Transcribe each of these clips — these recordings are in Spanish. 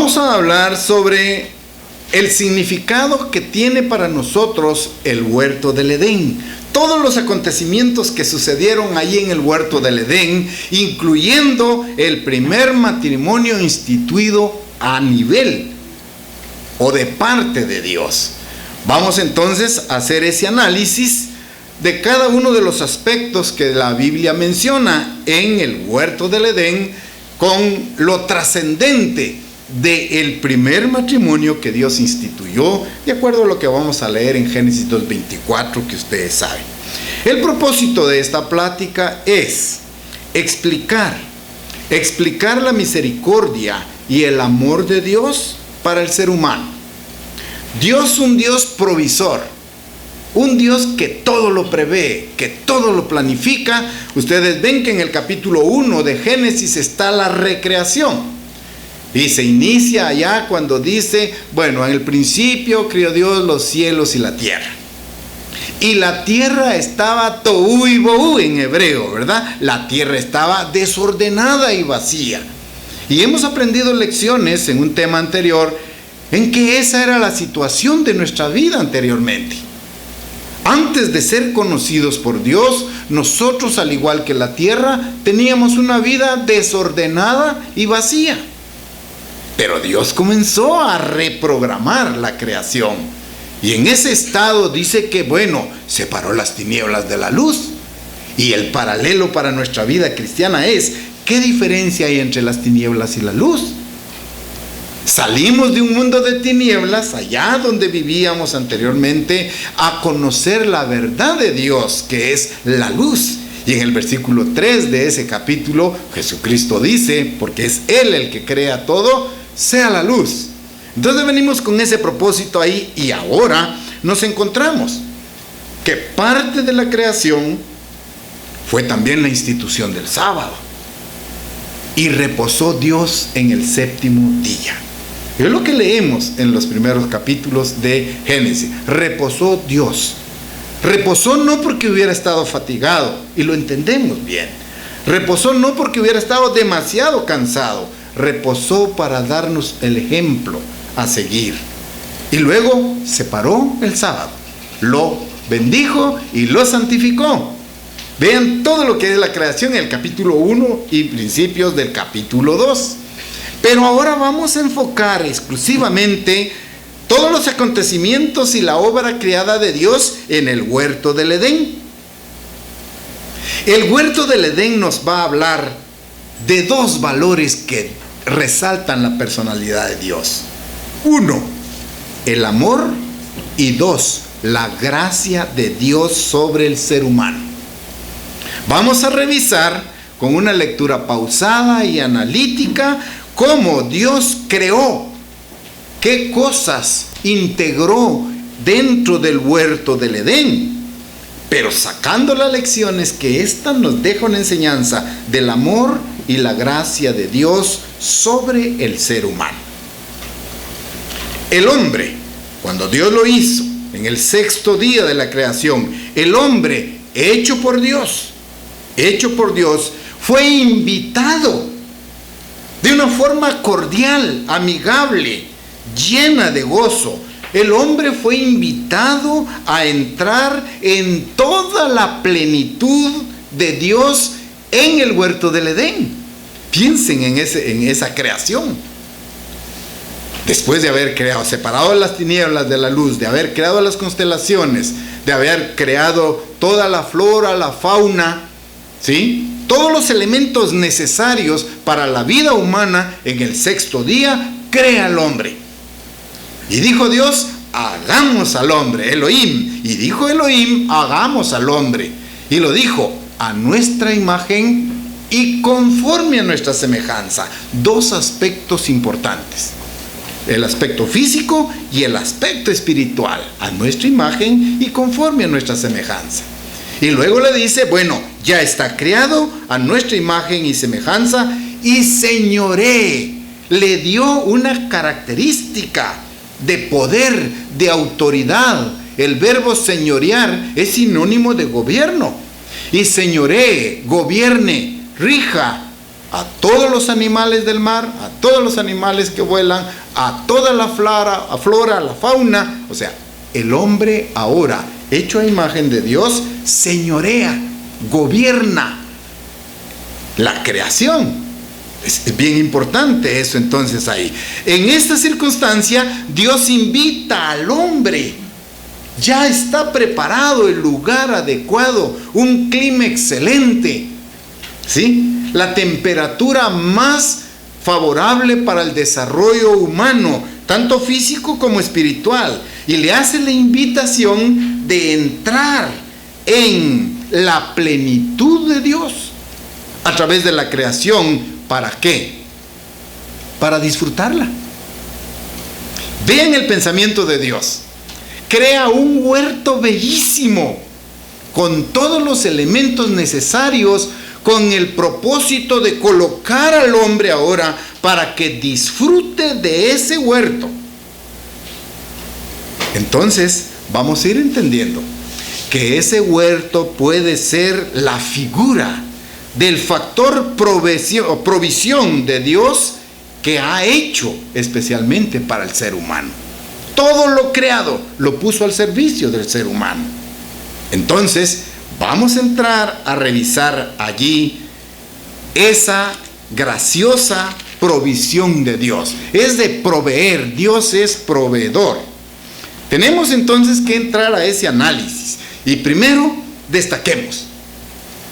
Vamos a hablar sobre el significado que tiene para nosotros el huerto del Edén. Todos los acontecimientos que sucedieron allí en el huerto del Edén, incluyendo el primer matrimonio instituido a nivel o de parte de Dios. Vamos entonces a hacer ese análisis de cada uno de los aspectos que la Biblia menciona en el huerto del Edén, con lo trascendente del primer matrimonio que Dios instituyó, de acuerdo a lo que vamos a leer en Génesis 2:24, que ustedes saben. El propósito de esta plática es explicar la misericordia y el amor de Dios para el ser humano. Dios, un Dios provisor, un Dios que todo lo prevé, que todo lo planifica. Ustedes ven que en el capítulo 1 de Génesis está la recreación. Y se inicia allá cuando dice, bueno, en el principio crió Dios los cielos y la tierra. Y la tierra estaba tohu y bohu en hebreo, ¿verdad? La tierra estaba desordenada y vacía. Y hemos aprendido lecciones en un tema anterior en que esa era la situación de nuestra vida anteriormente. Antes de ser conocidos por Dios, nosotros, al igual que la tierra, teníamos una vida desordenada y vacía. Pero Dios comenzó a reprogramar la creación. Y en ese estado dice que, bueno, separó las tinieblas de la luz. Y el paralelo para nuestra vida cristiana es, ¿qué diferencia hay entre las tinieblas y la luz? Salimos de un mundo de tinieblas, allá donde vivíamos anteriormente, a conocer la verdad de Dios, que es la luz. Y en el versículo 3 de ese capítulo, Jesucristo dice, porque es Él el que crea todo, sea la luz. Entonces venimos con ese propósito ahí, y ahora nos encontramos que parte de la creación fue también la institución del sábado. Y reposó Dios en el séptimo día. Es lo que leemos en los primeros capítulos de Génesis. Reposó Dios. Reposó no porque hubiera estado fatigado, y lo entendemos bien. Reposó no porque hubiera estado demasiado cansado. Reposó para darnos el ejemplo a seguir. Y luego separó el sábado, lo bendijo y lo santificó. Vean todo lo que es la creación en el capítulo 1 y principios del capítulo 2. Pero ahora vamos a enfocar exclusivamente todos los acontecimientos y la obra creada de Dios en el huerto del Edén. El huerto del Edén nos va a hablar de dos valores que resaltan la personalidad de Dios. 1, el amor, y 2, la gracia de Dios sobre el ser humano. Vamos a revisar con una lectura pausada y analítica cómo Dios creó, qué cosas integró dentro del huerto del Edén, pero sacando las lecciones que ésta nos deja una enseñanza del amor y la gracia de Dios sobre el ser humano. El hombre, cuando Dios lo hizo en el sexto día de la creación, el hombre hecho por Dios, fue invitado de una forma cordial, amigable, llena de gozo. El hombre fue invitado a entrar en toda la plenitud de Dios en el huerto del Edén. Piensen en esa creación. Después de haber creado, separado las tinieblas de la luz, de haber creado las constelaciones, de haber creado toda la flora, la fauna, ¿sí?, todos los elementos necesarios para la vida humana, en el sexto día crea al hombre. Y dijo Dios, hagamos al hombre, Elohim. Y dijo Elohim, hagamos al hombre. Y lo dijo, a nuestra imagen y conforme a nuestra semejanza. Dos aspectos importantes: el aspecto físico y el aspecto espiritual. A nuestra imagen y conforme a nuestra semejanza. Y luego le dice, bueno, ya está creado a nuestra imagen y semejanza, y señoré. Le dio una característica de poder, de autoridad. El verbo señorear es sinónimo de gobierno. Y señoré, gobierne, rija, a todos los animales del mar, a todos los animales que vuelan, a toda la flora, la fauna. O sea, el hombre ahora, hecho a imagen de Dios, señorea, gobierna la creación. Es bien importante eso entonces ahí. En esta circunstancia, Dios invita al hombre. Ya está preparado el lugar adecuado, un clima excelente, ¿sí? La temperatura más favorable para el desarrollo humano, tanto físico como espiritual. Y le hace la invitación de entrar en la plenitud de Dios a través de la creación. ¿Para qué? Para disfrutarla. Vean el pensamiento de Dios. Crea un huerto bellísimo, con todos los elementos necesarios, con el propósito de colocar al hombre ahora para que disfrute de ese huerto. Entonces, vamos a ir entendiendo que ese huerto puede ser la figura del factor provisión de Dios que ha hecho especialmente para el ser humano. Todo lo creado lo puso al servicio del ser humano. Entonces, vamos a entrar a revisar allí esa graciosa provisión de Dios. Es de proveer, Dios es proveedor. Tenemos entonces que entrar a ese análisis. Y primero, destaquemos,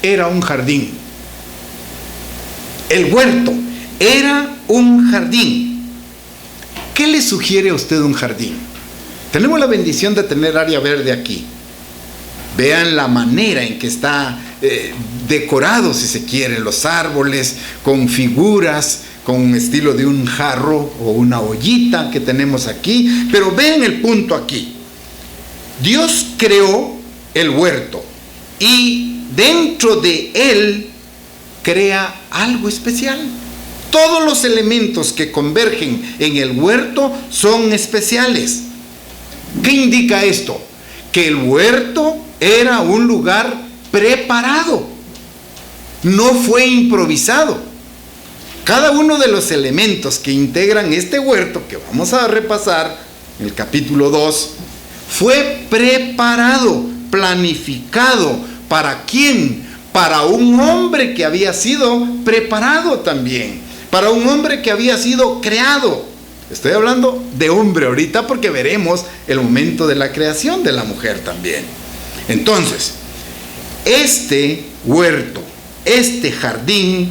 era un jardín. El huerto era un jardín. ¿Qué le sugiere a usted un jardín? Tenemos la bendición de tener área verde aquí. Vean la manera en que está decorado, si se quiere, los árboles, con figuras, con un estilo de un jarro o una ollita que tenemos aquí. Pero vean el punto aquí. Dios creó el huerto y dentro de él crea algo especial. Todos los elementos que convergen en el huerto son especiales. ¿Qué indica esto? Que el huerto era un lugar preparado, no fue improvisado. Cada uno de los elementos que integran este huerto, que vamos a repasar en el capítulo 2, fue preparado, planificado. ¿Para quién? Para un hombre que había sido preparado también, para un hombre que había sido creado. Estoy hablando de hombre ahorita porque veremos el momento de la creación de la mujer también. Entonces, este huerto, este jardín,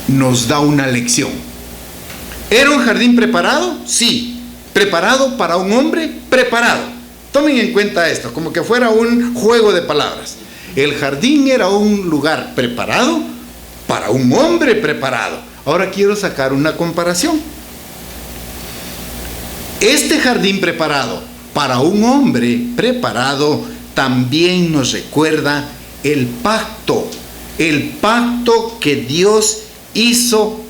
nos da una lección. ¿Era un jardín preparado? Sí. ¿Preparado para un hombre? Preparado. Tomen en cuenta esto, como que fuera un juego de palabras. El jardín era un lugar preparado para un hombre preparado. Ahora quiero sacar una comparación. Este jardín preparado para un hombre preparado también nos recuerda el pacto que Dios hizo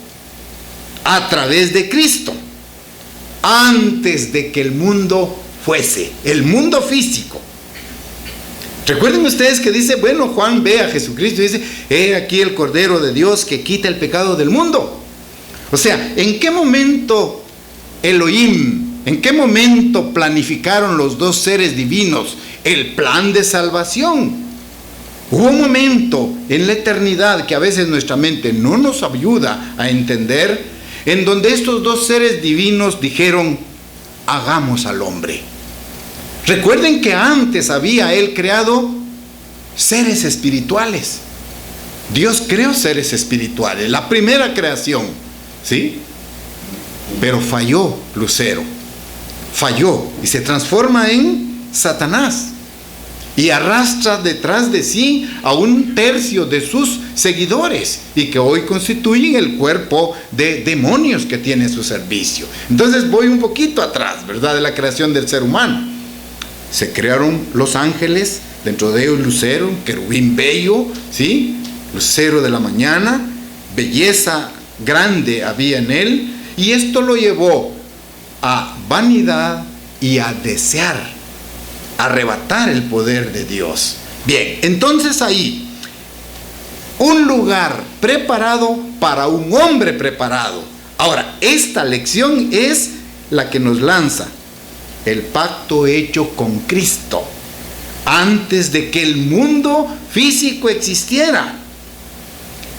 a través de Cristo antes de que el mundo fuese, el mundo físico. Recuerden ustedes que dice, bueno, Juan ve a Jesucristo y dice, he aquí el Cordero de Dios que quita el pecado del mundo. O sea, ¿en qué momento Elohim, en qué momento planificaron los dos seres divinos el plan de salvación? Hubo un momento en la eternidad que a veces nuestra mente no nos ayuda a entender, en donde estos dos seres divinos dijeron, hagamos al hombre. Recuerden que antes había Él creado seres espirituales. Dios creó seres espirituales, la primera creación, ¿sí? Pero falló Lucero, falló y se transforma en Satanás y arrastra detrás de sí a un tercio de sus seguidores y que hoy constituyen el cuerpo de demonios que tiene a su servicio. Entonces voy un poquito atrás, ¿verdad?, de la creación del ser humano. Se crearon los ángeles, dentro de ellos Lucero, querubín bello, ¿sí? Lucero de la mañana, belleza grande había en él, y esto lo llevó a vanidad y a desear, arrebatar el poder de Dios. Bien, entonces ahí, un lugar preparado para un hombre preparado. Ahora, esta lección es la que nos lanza el pacto hecho con Cristo antes de que el mundo físico existiera.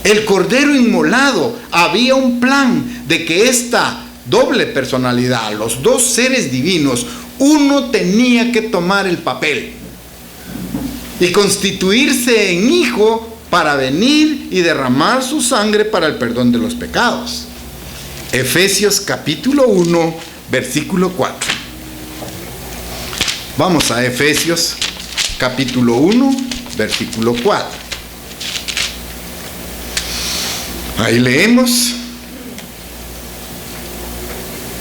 El Cordero inmolado, había un plan de que esta doble personalidad, los dos seres divinos, uno tenía que tomar el papel y constituirse en hijo para venir y derramar su sangre para el perdón de los pecados. Efesios capítulo 1, versículo 4. Vamos a Efesios capítulo 1, versículo 4. Ahí leemos: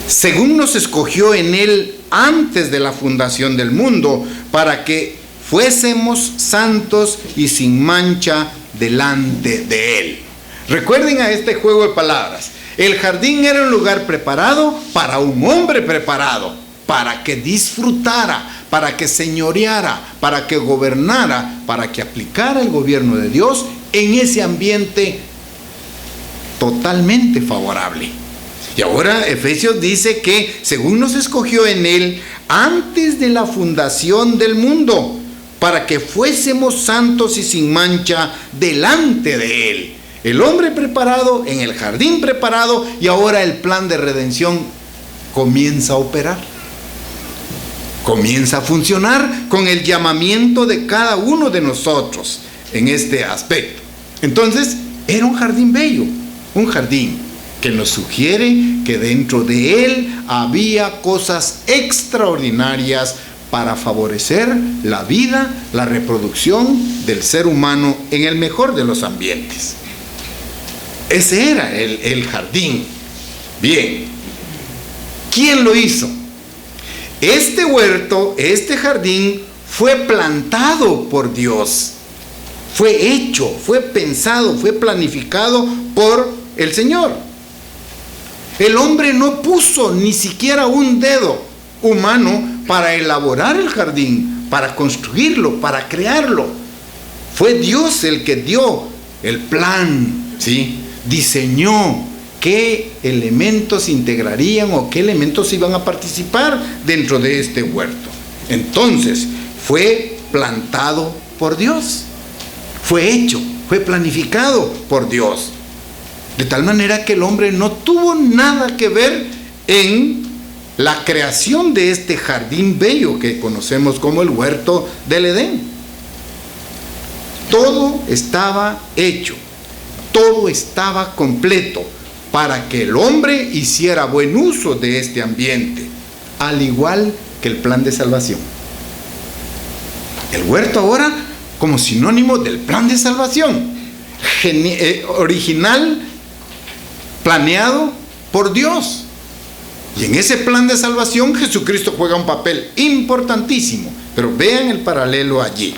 según nos escogió en Él antes de la fundación del mundo, para que fuésemos santos y sin mancha delante de Él. Recuerden a este juego de palabras. El jardín era un lugar preparado para un hombre preparado, para que disfrutara, para que señoreara, para que gobernara, para que aplicara el gobierno de Dios en ese ambiente totalmente favorable. Y ahora Efesios dice que según nos escogió en Él antes de la fundación del mundo, para que fuésemos santos y sin mancha delante de Él. El hombre preparado, en el jardín preparado, y ahora el plan de redención comienza a operar. Comienza a funcionar con el llamamiento de cada uno de nosotros en este aspecto. Entonces, era un jardín bello, un jardín que nos sugiere que dentro de él había cosas extraordinarias para favorecer la vida, la reproducción del ser humano en el mejor de los ambientes. Ese era el jardín. Bien, ¿quién lo hizo? Este huerto, este jardín fue plantado por Dios. Fue hecho, fue pensado, fue planificado por el Señor. El hombre no puso ni siquiera un dedo humano para elaborar el jardín, para construirlo, para crearlo. Fue Dios el que dio el plan, ¿sí? Diseñó qué elementos integrarían o qué elementos iban a participar dentro de este huerto. Entonces, fue plantado por Dios. Fue hecho, fue planificado por Dios. De tal manera que el hombre no tuvo nada que ver en la creación de este jardín bello que conocemos como el huerto del Edén. Todo estaba hecho, todo estaba completo para que el hombre hiciera buen uso de este ambiente, al igual que el plan de salvación. El huerto ahora como sinónimo del plan de salvación, original, planeado por Dios. Y en ese plan de salvación Jesucristo juega un papel importantísimo. Pero vean el paralelo allí.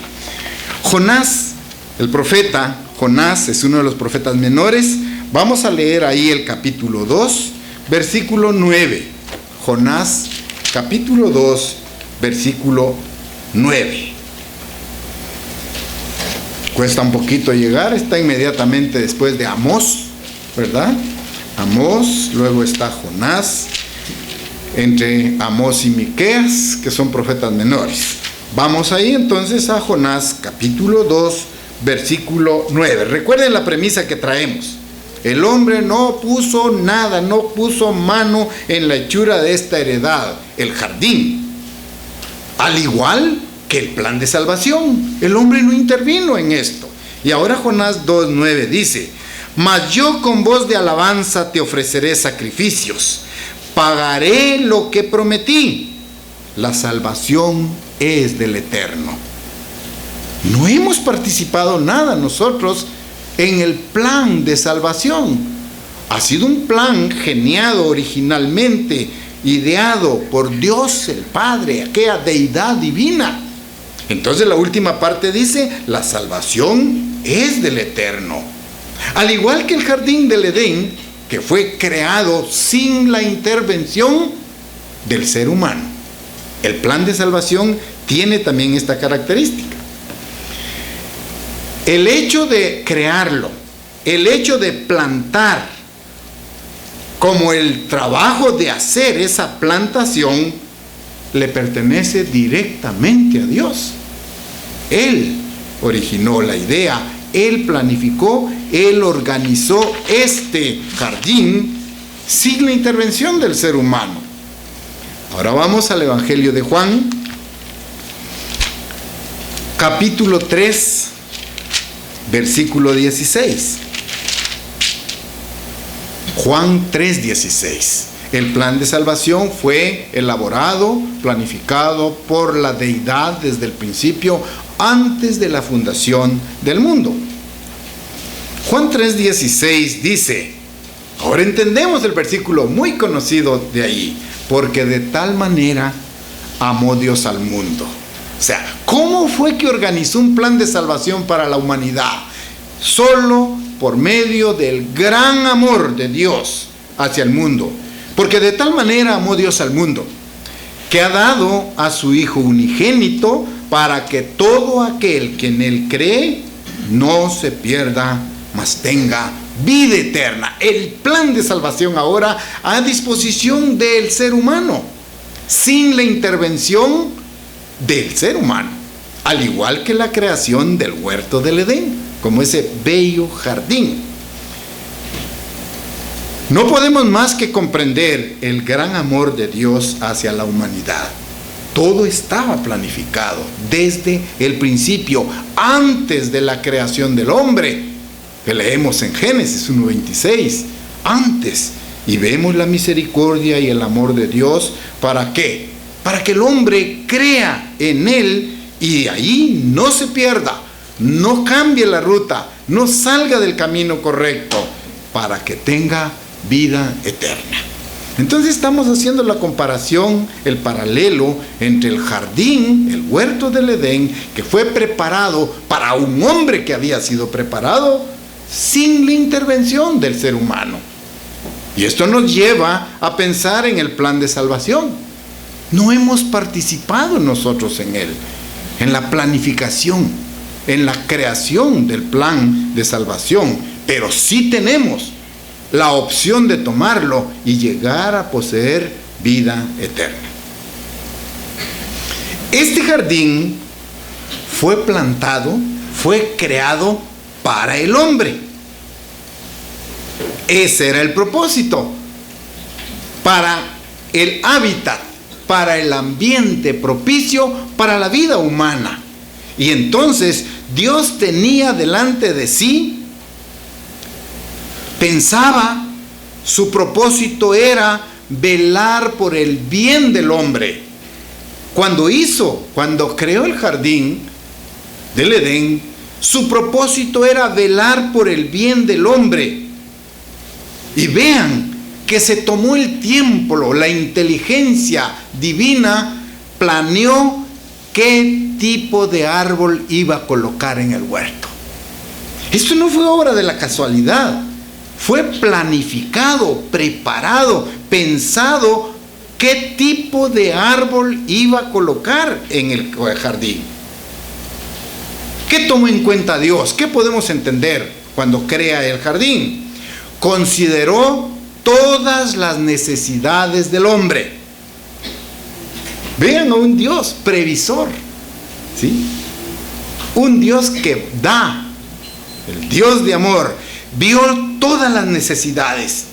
Jonás, el profeta Jonás es uno de los profetas menores. Vamos a leer ahí el capítulo 2, versículo 9. Jonás, capítulo 2, versículo 9. Cuesta un poquito llegar, está inmediatamente después de Amós, ¿verdad? Amós, luego está Jonás, entre Amós y Miqueas, que son profetas menores. Vamos ahí entonces a Jonás, capítulo 2, versículo 9. Recuerden la premisa que traemos. El hombre no puso nada, no puso mano en la hechura de esta heredad, el jardín. Al igual que el plan de salvación, el hombre no intervino en esto. Y ahora Jonás 2:9 dice: mas yo con voz de alabanza te ofreceré sacrificios, pagaré lo que prometí, la salvación es del Eterno. No hemos participado nada nosotros en el plan de salvación. Ha sido un plan geniado originalmente, ideado por Dios el Padre, aquella deidad divina. Entonces la última parte dice: la salvación es del Eterno. Al igual que el jardín del Edén, que fue creado sin la intervención del ser humano. El plan de salvación tiene también esta característica. El hecho de crearlo, el hecho de plantar, como el trabajo de hacer esa plantación, le pertenece directamente a Dios. Él originó la idea, Él planificó, Él organizó este jardín sin la intervención del ser humano. Ahora vamos al Evangelio de Juan, capítulo 3, versículo 16. Juan 3:16. El plan de salvación fue elaborado, planificado por la deidad desde el principio, antes de la fundación del mundo. Juan 3:16 dice, ahora entendemos el versículo muy conocido de ahí, porque de tal manera amó Dios al mundo. O sea, ¿cómo fue que organizó un plan de salvación para la humanidad? Solo por medio del gran amor de Dios hacia el mundo. Porque de tal manera amó Dios al mundo, que ha dado a su Hijo unigénito, para que todo aquel que en Él cree no se pierda, mas tenga vida eterna. El plan de salvación ahora a disposición del ser humano, sin la intervención del ser humano, al igual que la creación del huerto del Edén, como ese bello jardín. No podemos más que comprender el gran amor de Dios hacia la humanidad. Todo estaba planificado desde el principio, antes de la creación del hombre, que leemos en Génesis 1:26, antes, y vemos la misericordia y el amor de Dios. ¿Para qué? Para que el hombre crea en Él y ahí no se pierda, no cambie la ruta, no salga del camino correcto, para que tenga vida eterna. Entonces estamos haciendo la comparación, el paralelo entre el jardín, el huerto del Edén, que fue preparado para un hombre que había sido preparado sin la intervención del ser humano. Y esto nos lleva a pensar en el plan de salvación. No hemos participado nosotros en él, en la planificación, en la creación del plan de salvación, pero sí tenemos la opción de tomarlo y llegar a poseer vida eterna. Este jardín fue plantado, fue creado para el hombre. Ese era el propósito, para el hábitat, para el ambiente propicio para la vida humana. Y entonces Dios tenía delante de sí, pensaba, su propósito era velar por el bien del hombre. Cuando creó el jardín del Edén, su propósito era velar por el bien del hombre. Y vean que se tomó el tiempo, la inteligencia divina planeó qué tipo de árbol iba a colocar en el huerto. Esto no fue obra de la casualidad. Fue planificado, preparado, pensado qué tipo de árbol iba a colocar en el jardín. ¿Qué tomó en cuenta Dios? ¿Qué podemos entender cuando crea el jardín? Consideró todas las necesidades del hombre. Vean a un Dios previsor, ¿sí? Un Dios que da, el Dios de amor. Vio todas las necesidades,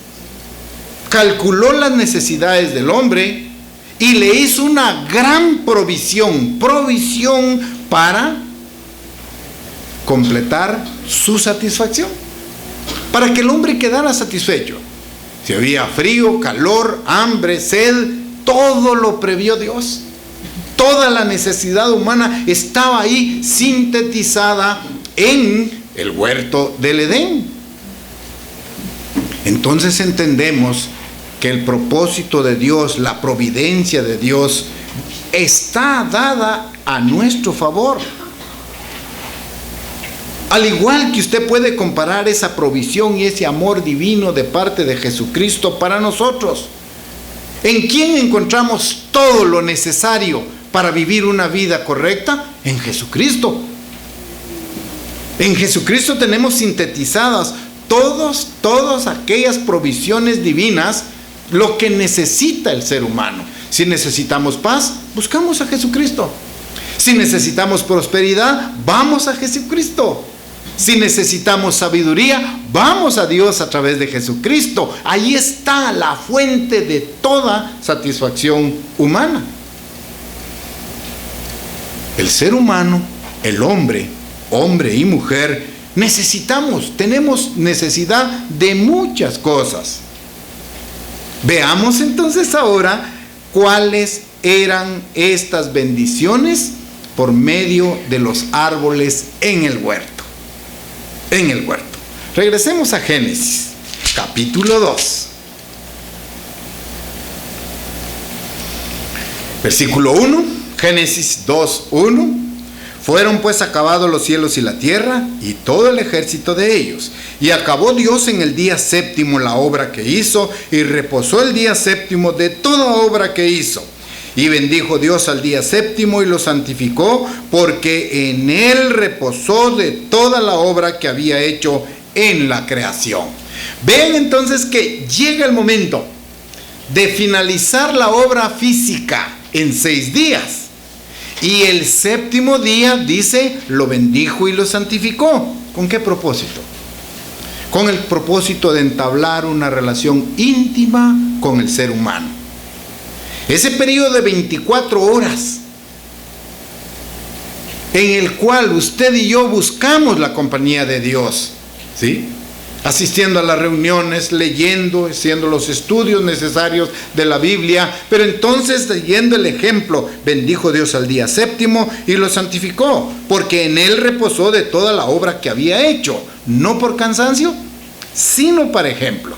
calculó las necesidades del hombre y le hizo una gran provisión para completar su satisfacción, para que el hombre quedara satisfecho. Si había frío, calor, hambre, sed, todo lo previó Dios. Toda la necesidad humana estaba ahí sintetizada en el huerto del Edén. Entonces entendemos que el propósito de Dios, la providencia de Dios, está dada a nuestro favor. Al igual que usted puede comparar esa provisión y ese amor divino de parte de Jesucristo para nosotros. ¿En quién encontramos todo lo necesario para vivir una vida correcta? En Jesucristo. En Jesucristo tenemos sintetizadas todas aquellas provisiones divinas, lo que necesita el ser humano. Si necesitamos paz, buscamos a Jesucristo. Si necesitamos prosperidad, vamos a Jesucristo. Si necesitamos sabiduría, vamos a Dios a través de Jesucristo. Ahí está la fuente de toda satisfacción humana. El ser humano, el hombre y mujer, tenemos necesidad de muchas cosas. Veamos entonces ahora cuáles eran estas bendiciones por medio de los árboles en el huerto. Regresemos a Génesis, capítulo 2. Versículo 1, Génesis 2:1. Fueron pues acabados los cielos y la tierra, y todo el ejército de ellos. Y acabó Dios en el día séptimo la obra que hizo, y reposó el día séptimo de toda obra que hizo. Y bendijo Dios al día séptimo y lo santificó, porque en él reposó de toda la obra que había hecho en la creación. Vean entonces que llega el momento de finalizar la obra física en 6 días. Y el séptimo día, dice, lo bendijo y lo santificó. ¿Con qué propósito? Con el propósito de entablar una relación íntima con el ser humano. Ese periodo de 24 horas en el cual usted y yo buscamos la compañía de Dios, ¿sí? Asistiendo a las reuniones, leyendo, haciendo los estudios necesarios de la Biblia, pero entonces siguiendo el ejemplo, bendijo Dios al día séptimo y lo santificó, porque en él reposó de toda la obra que había hecho, no por cansancio, sino para ejemplo.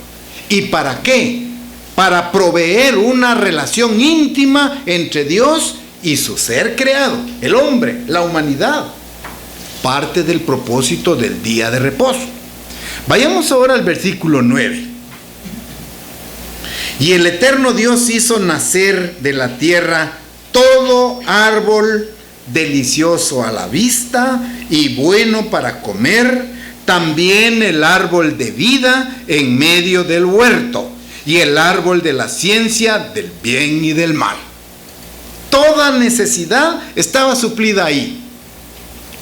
¿Y para qué? Para proveer una relación íntima entre Dios y su ser creado, el hombre, la humanidad. Parte del propósito del día de reposo. Vayamos ahora al versículo 9. Y el eterno Dios hizo nacer de la tierra todo árbol delicioso a la vista y bueno para comer, también el árbol de vida en medio del huerto, y el árbol de la ciencia del bien y del mal. Toda necesidad estaba suplida ahí.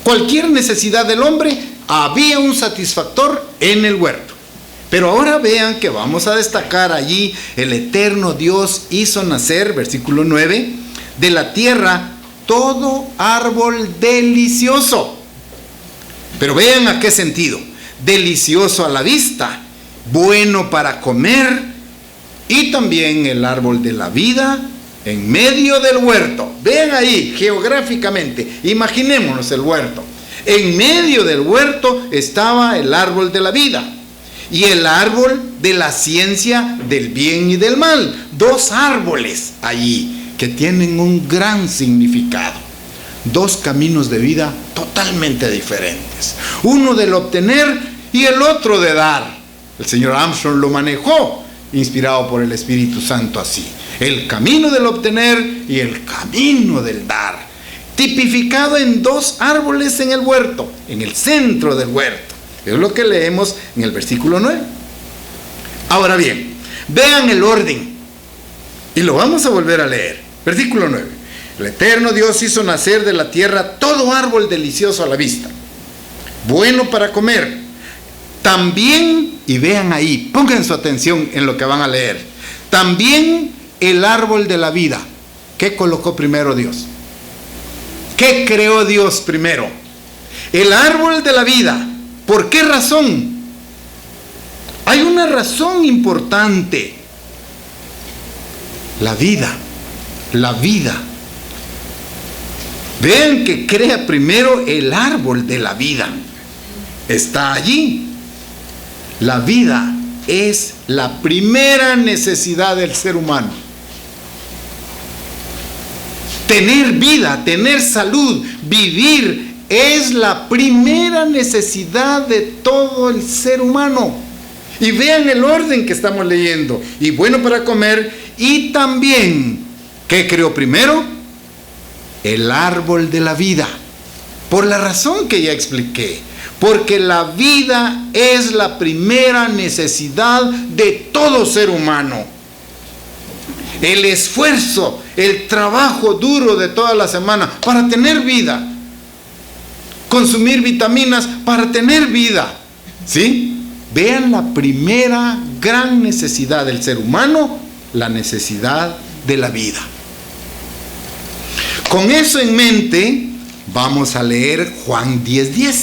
Cualquier necesidad del hombre, había un satisfactor en el huerto. Pero ahora vean que vamos a destacar allí: el eterno Dios hizo nacer, versículo 9, de la tierra todo árbol delicioso. Pero vean a qué sentido: delicioso a la vista, bueno para comer, y también el árbol de la vida en medio del huerto. Vean ahí geográficamente, imaginémonos el huerto. En medio del huerto estaba el árbol de la vida y el árbol de la ciencia del bien y del mal. 2 árboles allí que tienen un gran significado. 2 caminos de vida totalmente diferentes. Uno del obtener y el otro de dar. El señor Armstrong lo manejó, inspirado por el Espíritu Santo, así: el camino del obtener y el camino del dar, tipificado en 2 árboles en el huerto, en el centro del huerto. Es lo que leemos en el versículo 9. Ahora bien, vean el orden, y lo vamos a volver a leer. Versículo 9. El eterno Dios hizo nacer de la tierra todo árbol delicioso a la vista, bueno para comer. También, y vean ahí, pongan su atención en lo que van a leer, también el árbol de la vida. ¿Qué colocó primero Dios? ¿Qué creó Dios primero? El árbol de la vida. ¿Por qué razón? Hay una razón importante. La vida. La vida. Vean que crea primero el árbol de la vida. Está allí. La vida es la primera necesidad del ser humano. Tener vida, tener salud, vivir, es la primera necesidad de todo el ser humano. Y vean el orden que estamos leyendo: y bueno para comer, y también, ¿qué creó primero? El árbol de la vida. Por la razón que ya expliqué. porque la vida es la primera necesidad de todo ser humano. El esfuerzo, el trabajo duro de toda la semana para tener vida, consumir vitaminas para tener vida, ¿sí? Vean la primera gran necesidad del ser humano, la necesidad de la vida. Con eso en mente, vamos a leer Juan 10:10.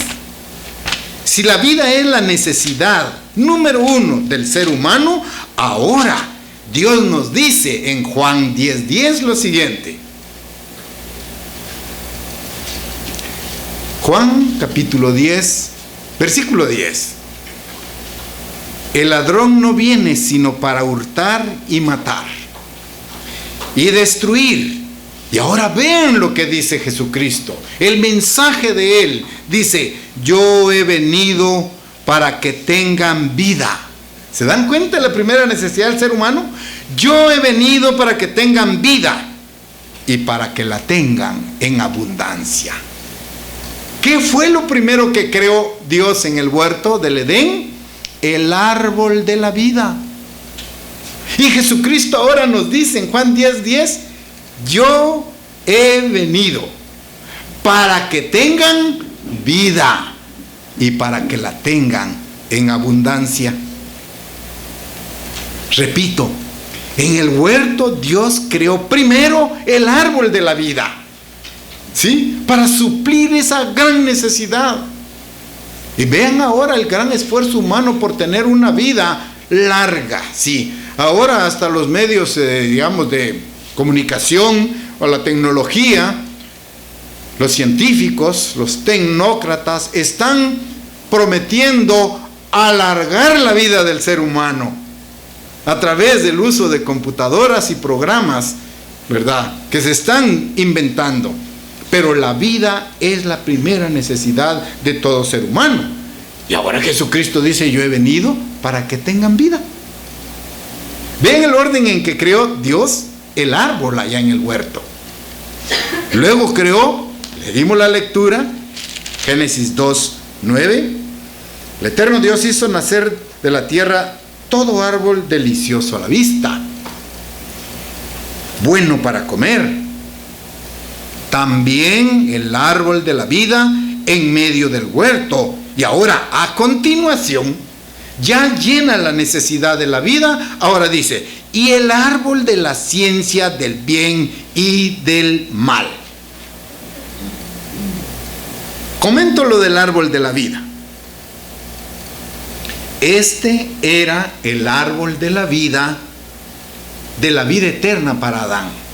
Si la vida es la necesidad número 1 del ser humano, ahora Dios nos dice en Juan 10:10 lo siguiente. Juan capítulo 10, versículo 10. El ladrón no viene sino para hurtar y matar y destruir. Y ahora vean lo que dice Jesucristo. El mensaje de Él dice: yo he venido para que tengan vida. ¿Se dan cuenta de la primera necesidad del ser humano? Yo he venido para que tengan vida y para que la tengan en abundancia. ¿Qué fue lo primero que creó Dios en el huerto del Edén? El árbol de la vida. Y Jesucristo ahora nos dice en Juan 10:10, yo he venido para que tengan vida y para que la tengan en abundancia. Repito, en el huerto Dios creó primero el árbol de la vida, ¿sí? Para suplir esa gran necesidad. Y vean ahora el gran esfuerzo humano por tener una vida larga, ¿sí? Ahora hasta los medios, digamos, de comunicación o la tecnología, los científicos, los tecnócratas están prometiendo alargar la vida del ser humano a través del uso de computadoras y programas, ¿verdad?, que se están inventando. Pero la vida es la primera necesidad de todo ser humano. Y ahora Jesucristo dice: yo he venido para que tengan vida. Vean el orden en que creó Dios el árbol allá en el huerto. Luego creó, le dimos la lectura, Génesis 2:9. El eterno Dios hizo nacer de la tierra todo árbol delicioso a la vista, bueno para comer. También el árbol de la vida en medio del huerto. Y ahora, a continuación, ya llena la necesidad de la vida. Ahora dice: y el árbol de la ciencia del bien y del mal. Comento lo del árbol de la vida. Este era el árbol de la vida eterna para Adán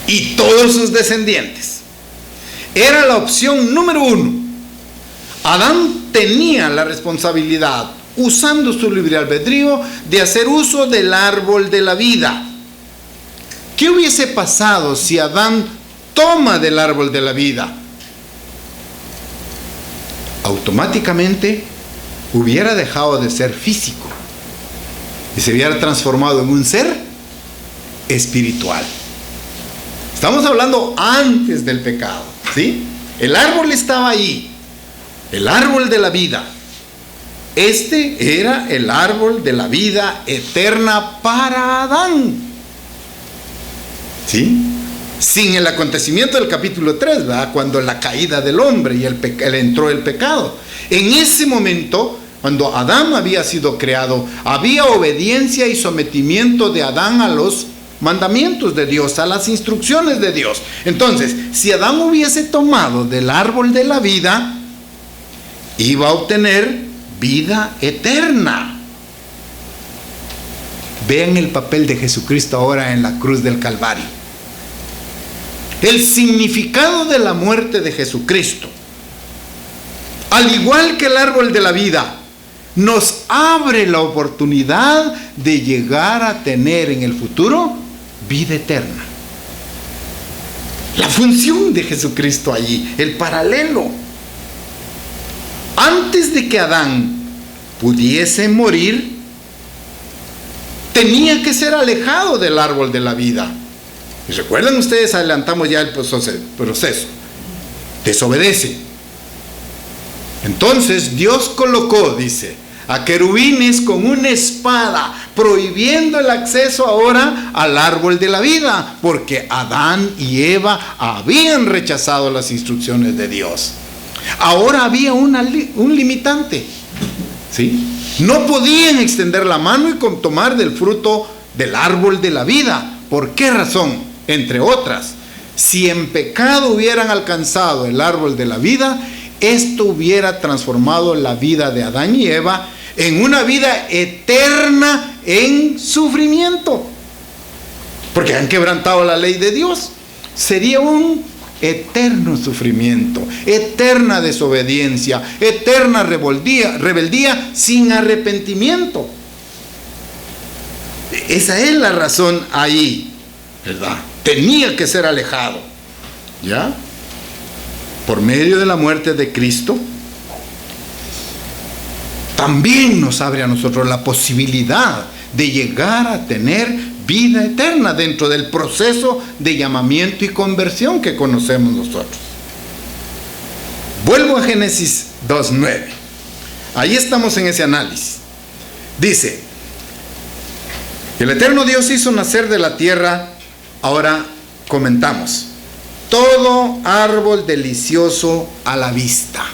y todos sus descendientes. Era la opción número 1. Adán tenía la responsabilidad, usando su libre albedrío, de hacer uso del árbol de la vida. ¿Qué hubiese pasado si Adán toma del árbol de la vida? Automáticamente hubiera dejado de ser físico y se hubiera transformado en un ser espiritual. Estamos hablando antes del pecado, ¿sí? El árbol estaba ahí, el árbol de la vida. Este era el árbol de la vida eterna para Adán, ¿sí? Sin el acontecimiento del capítulo 3, ¿verdad?, cuando la caída del hombre y entró el pecado. En ese momento, cuando Adán había sido creado, había obediencia y sometimiento de Adán a los mandamientos de Dios, a las instrucciones de Dios. Entonces, si Adán hubiese tomado del árbol de la vida, iba a obtener vida eterna. Vean el papel de Jesucristo ahora en la cruz del Calvario. El significado de la muerte de Jesucristo, al igual que el árbol de la vida, nos abre la oportunidad de llegar a tener en el futuro vida eterna. La función de Jesucristo allí, el paralelo. Antes de que Adán pudiese morir, tenía que ser alejado del árbol de la vida. Y recuerden ustedes, adelantamos ya el proceso. Desobedece. Entonces Dios colocó, dice, a querubines con una espada, prohibiendo el acceso ahora al árbol de la vida, porque Adán y Eva habían rechazado las instrucciones de Dios. Ahora había un limitante, ¿sí? No podían extender la mano y tomar del fruto del árbol de la vida. ¿Por qué razón? Entre otras, si en pecado hubieran alcanzado el árbol de la vida, esto hubiera transformado la vida de Adán y Eva en una vida eterna en sufrimiento, porque han quebrantado la ley de Dios. Sería un eterno sufrimiento, eterna desobediencia, eterna rebeldía sin arrepentimiento. Esa es la razón ahí, ¿verdad? Tenía que ser alejado, ¿ya? Por medio de la muerte de Cristo, también nos abre a nosotros la posibilidad de llegar a tener vida eterna dentro del proceso de llamamiento y conversión que conocemos nosotros. Vuelvo a Génesis 2:9. Ahí estamos en ese análisis. Dice: el eterno Dios hizo nacer de la tierra, ahora comentamos, todo árbol delicioso a la vista.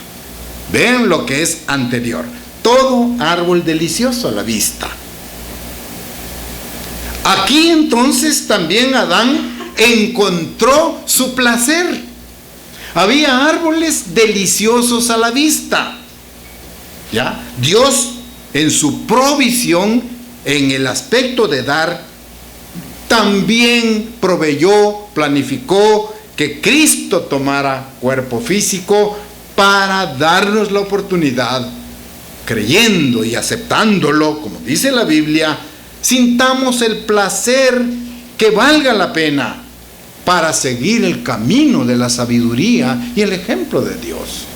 Vean lo que es anterior. Todo árbol delicioso a la vista. Aquí entonces también Adán encontró su placer. Había árboles deliciosos a la vista. ¿Ya? Dios, en su provisión, en el aspecto de dar, también proveyó, planificó que Cristo tomara cuerpo físico para darnos la oportunidad, creyendo y aceptándolo, como dice la Biblia, sintamos el placer que valga la pena para seguir el camino de la sabiduría y el ejemplo de Dios.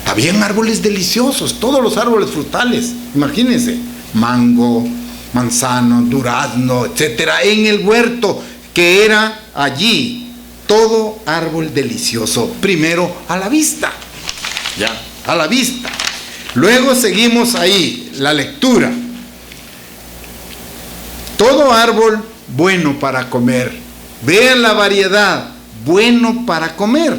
Habían árboles deliciosos, todos los árboles frutales, imagínense, mango, manzano, durazno, etcétera, en el huerto que era allí, todo árbol delicioso, primero a la vista, ya, a la vista. Luego seguimos ahí, la lectura. Todo árbol bueno para comer. Vean la variedad, bueno para comer.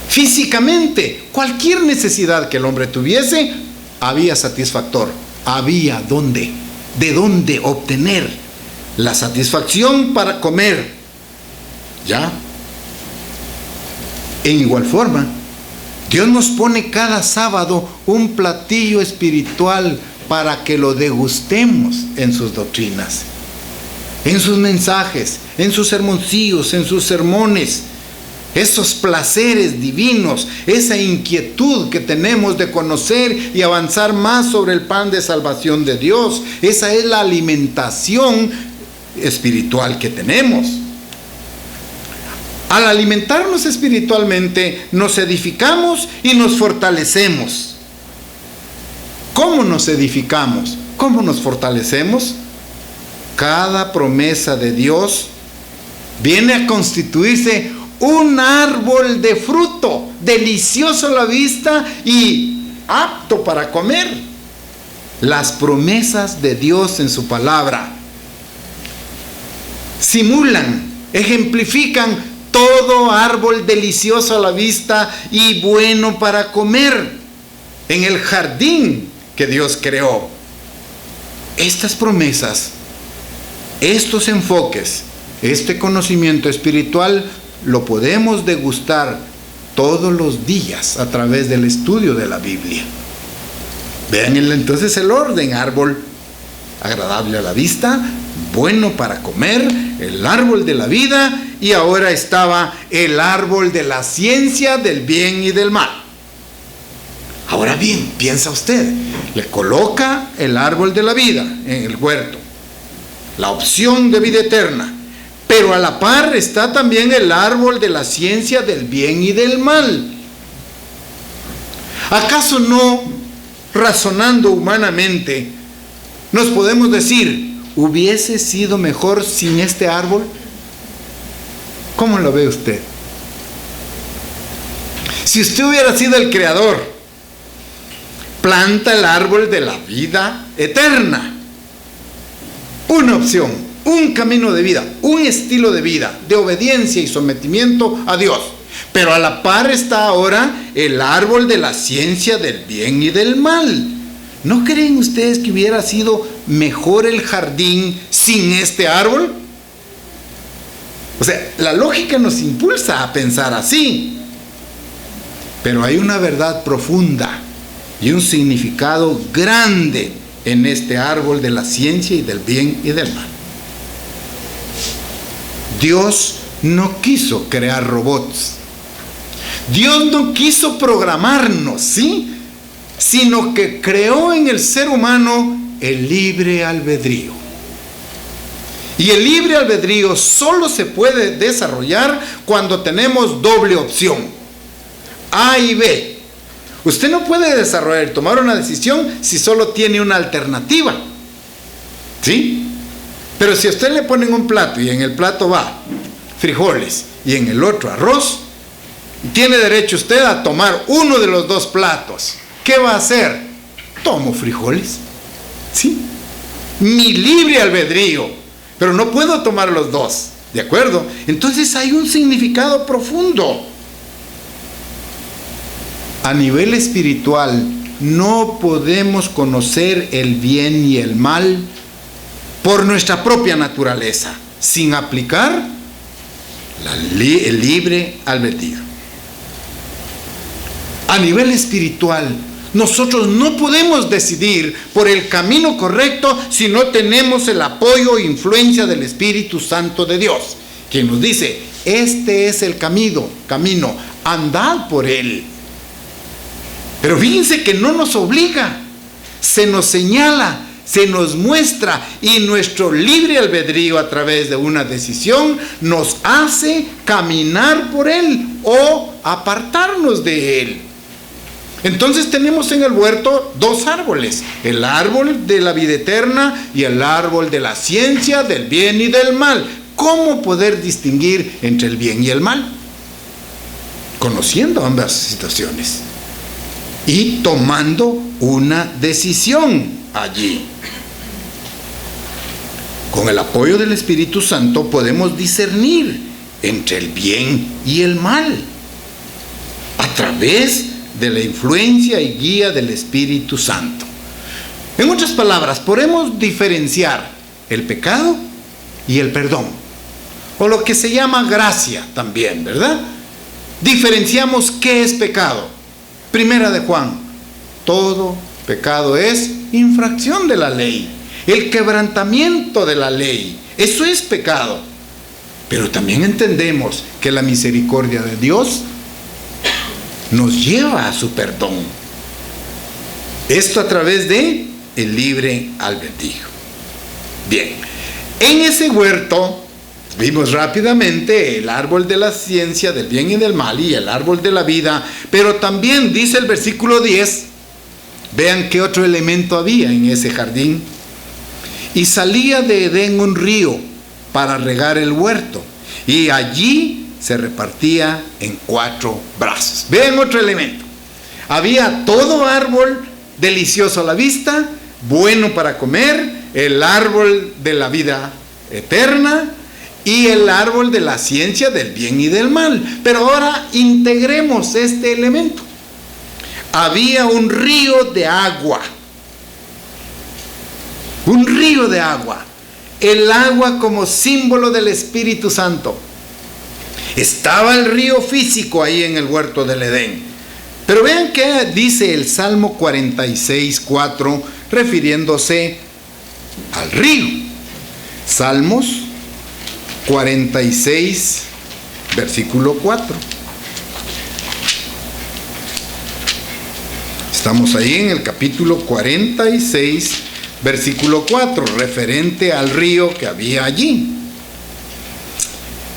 Físicamente, cualquier necesidad que el hombre tuviese, había satisfactor. Había de dónde obtener la satisfacción para comer. ¿Ya? En igual forma, Dios nos pone cada sábado un platillo espiritual para que lo degustemos en sus doctrinas, en sus mensajes, en sus sermoncillos, en sus sermones. Esos placeres divinos, esa inquietud que tenemos de conocer y avanzar más sobre el plan de salvación de Dios, esa es la alimentación espiritual que tenemos. Al alimentarnos espiritualmente, nos edificamos y nos fortalecemos. ¿Cómo nos edificamos? ¿Cómo nos fortalecemos? Cada promesa de Dios viene a constituirse un árbol de fruto, delicioso a la vista y apto para comer. Las promesas de Dios en su palabra simulan, ejemplifican todo árbol delicioso a la vista y bueno para comer en el jardín que Dios creó. Estas promesas, estos enfoques, este conocimiento espiritual lo podemos degustar todos los días a través del estudio de la Biblia. Vean entonces el orden: árbol agradable a la vista, bueno para comer, el árbol de la vida, y ahora estaba el árbol de la ciencia del bien y del mal. Ahora bien, piensa usted, le coloca el árbol de la vida en el huerto, la opción de vida eterna, pero a la par está también el árbol de la ciencia del bien y del mal. ¿Acaso no, razonando humanamente, nos podemos decir, hubiese sido mejor sin este árbol? ¿Cómo lo ve usted? Si usted hubiera sido el creador, planta el árbol de la vida eterna. Una opción, un camino de vida, un estilo de vida, de obediencia y sometimiento a Dios. Pero a la par está ahora el árbol de la ciencia del bien y del mal. ¿No creen ustedes que hubiera sido mejor el jardín sin este árbol? O sea, la lógica nos impulsa a pensar así. Pero hay una verdad profunda y un significado grande en este árbol de la ciencia y del bien y del mal. Dios no quiso crear robots. Dios no quiso programarnos, ¿sí? Sino que creó en el ser humano el libre albedrío. Y el libre albedrío solo se puede desarrollar cuando tenemos doble opción, A y B. Usted no puede desarrollar, tomar una decisión si solo tiene una alternativa, ¿sí? Pero si a usted le ponen un plato y en el plato va frijoles y en el otro arroz, tiene derecho usted a tomar uno de los dos platos. ¿Qué va a hacer? Tomo frijoles, ¿sí? Mi libre albedrío, pero no puedo tomar los dos, ¿de acuerdo? Entonces hay un significado profundo. A nivel espiritual, no podemos conocer el bien y el mal por nuestra propia naturaleza, sin aplicar el libre albedrío. A nivel espiritual, nosotros no podemos decidir por el camino correcto si no tenemos el apoyo e influencia del Espíritu Santo de Dios, quien nos dice, este es el camino, andad por él. Pero fíjense que no nos obliga, se nos señala, se nos muestra, y nuestro libre albedrío a través de una decisión nos hace caminar por él o apartarnos de él. Entonces tenemos en el huerto dos árboles, el árbol de la vida eterna y el árbol de la ciencia del bien y del mal. ¿Cómo poder distinguir entre el bien y el mal? Conociendo ambas situaciones y tomando una decisión allí. Con el apoyo del Espíritu Santo podemos discernir entre el bien y el mal a través de la influencia y guía del Espíritu Santo. En otras palabras, podemos diferenciar el pecado y el perdón, o lo que se llama gracia también, ¿verdad? Diferenciamos qué es pecado. Primera de Juan, todo pecado es infracción de la ley, el quebrantamiento de la ley, eso es pecado. Pero también entendemos que la misericordia de Dios nos lleva a su perdón. Esto a través de el libre albedrío. Bien, en ese huerto vimos rápidamente el árbol de la ciencia del bien y del mal y el árbol de la vida, pero también dice el versículo 10, vean qué otro elemento había en ese jardín. Y salía de Edén un río para regar el huerto, y allí se repartía en 4 brazos. Vean otro elemento. Había todo árbol delicioso a la vista, bueno para comer, el árbol de la vida eterna y el árbol de la ciencia del bien y del mal. Pero ahora integremos este elemento. Había un río de agua. Un río de agua. El agua como símbolo del Espíritu Santo. Estaba el río físico ahí en el huerto del Edén. Pero vean qué dice el Salmo 46:4, refiriéndose al río. Salmos 46, versículo 4. Estamos ahí en el capítulo 46, versículo 4, referente al río que había allí.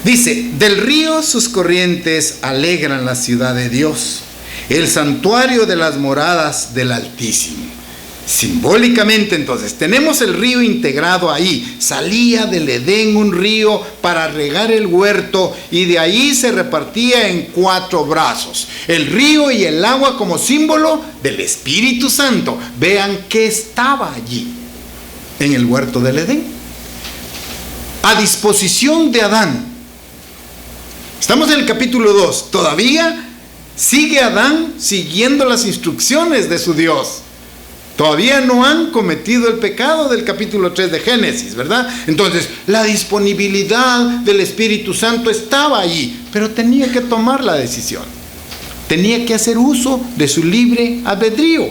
Dice, del río sus corrientes alegran la ciudad de Dios, el santuario de las moradas del Altísimo. Simbólicamente, entonces, tenemos el río integrado ahí. Salía del Edén un río para regar el huerto y de ahí se repartía en 4 brazos. El río y el agua como símbolo del Espíritu Santo. Vean qué estaba allí, en el huerto del Edén, a disposición de Adán. Estamos en el capítulo 2. Todavía sigue Adán siguiendo las instrucciones de su Dios. Todavía no han cometido el pecado del capítulo 3 de Génesis, ¿verdad? Entonces, la disponibilidad del Espíritu Santo estaba allí, pero tenía que tomar la decisión. Tenía que hacer uso de su libre albedrío.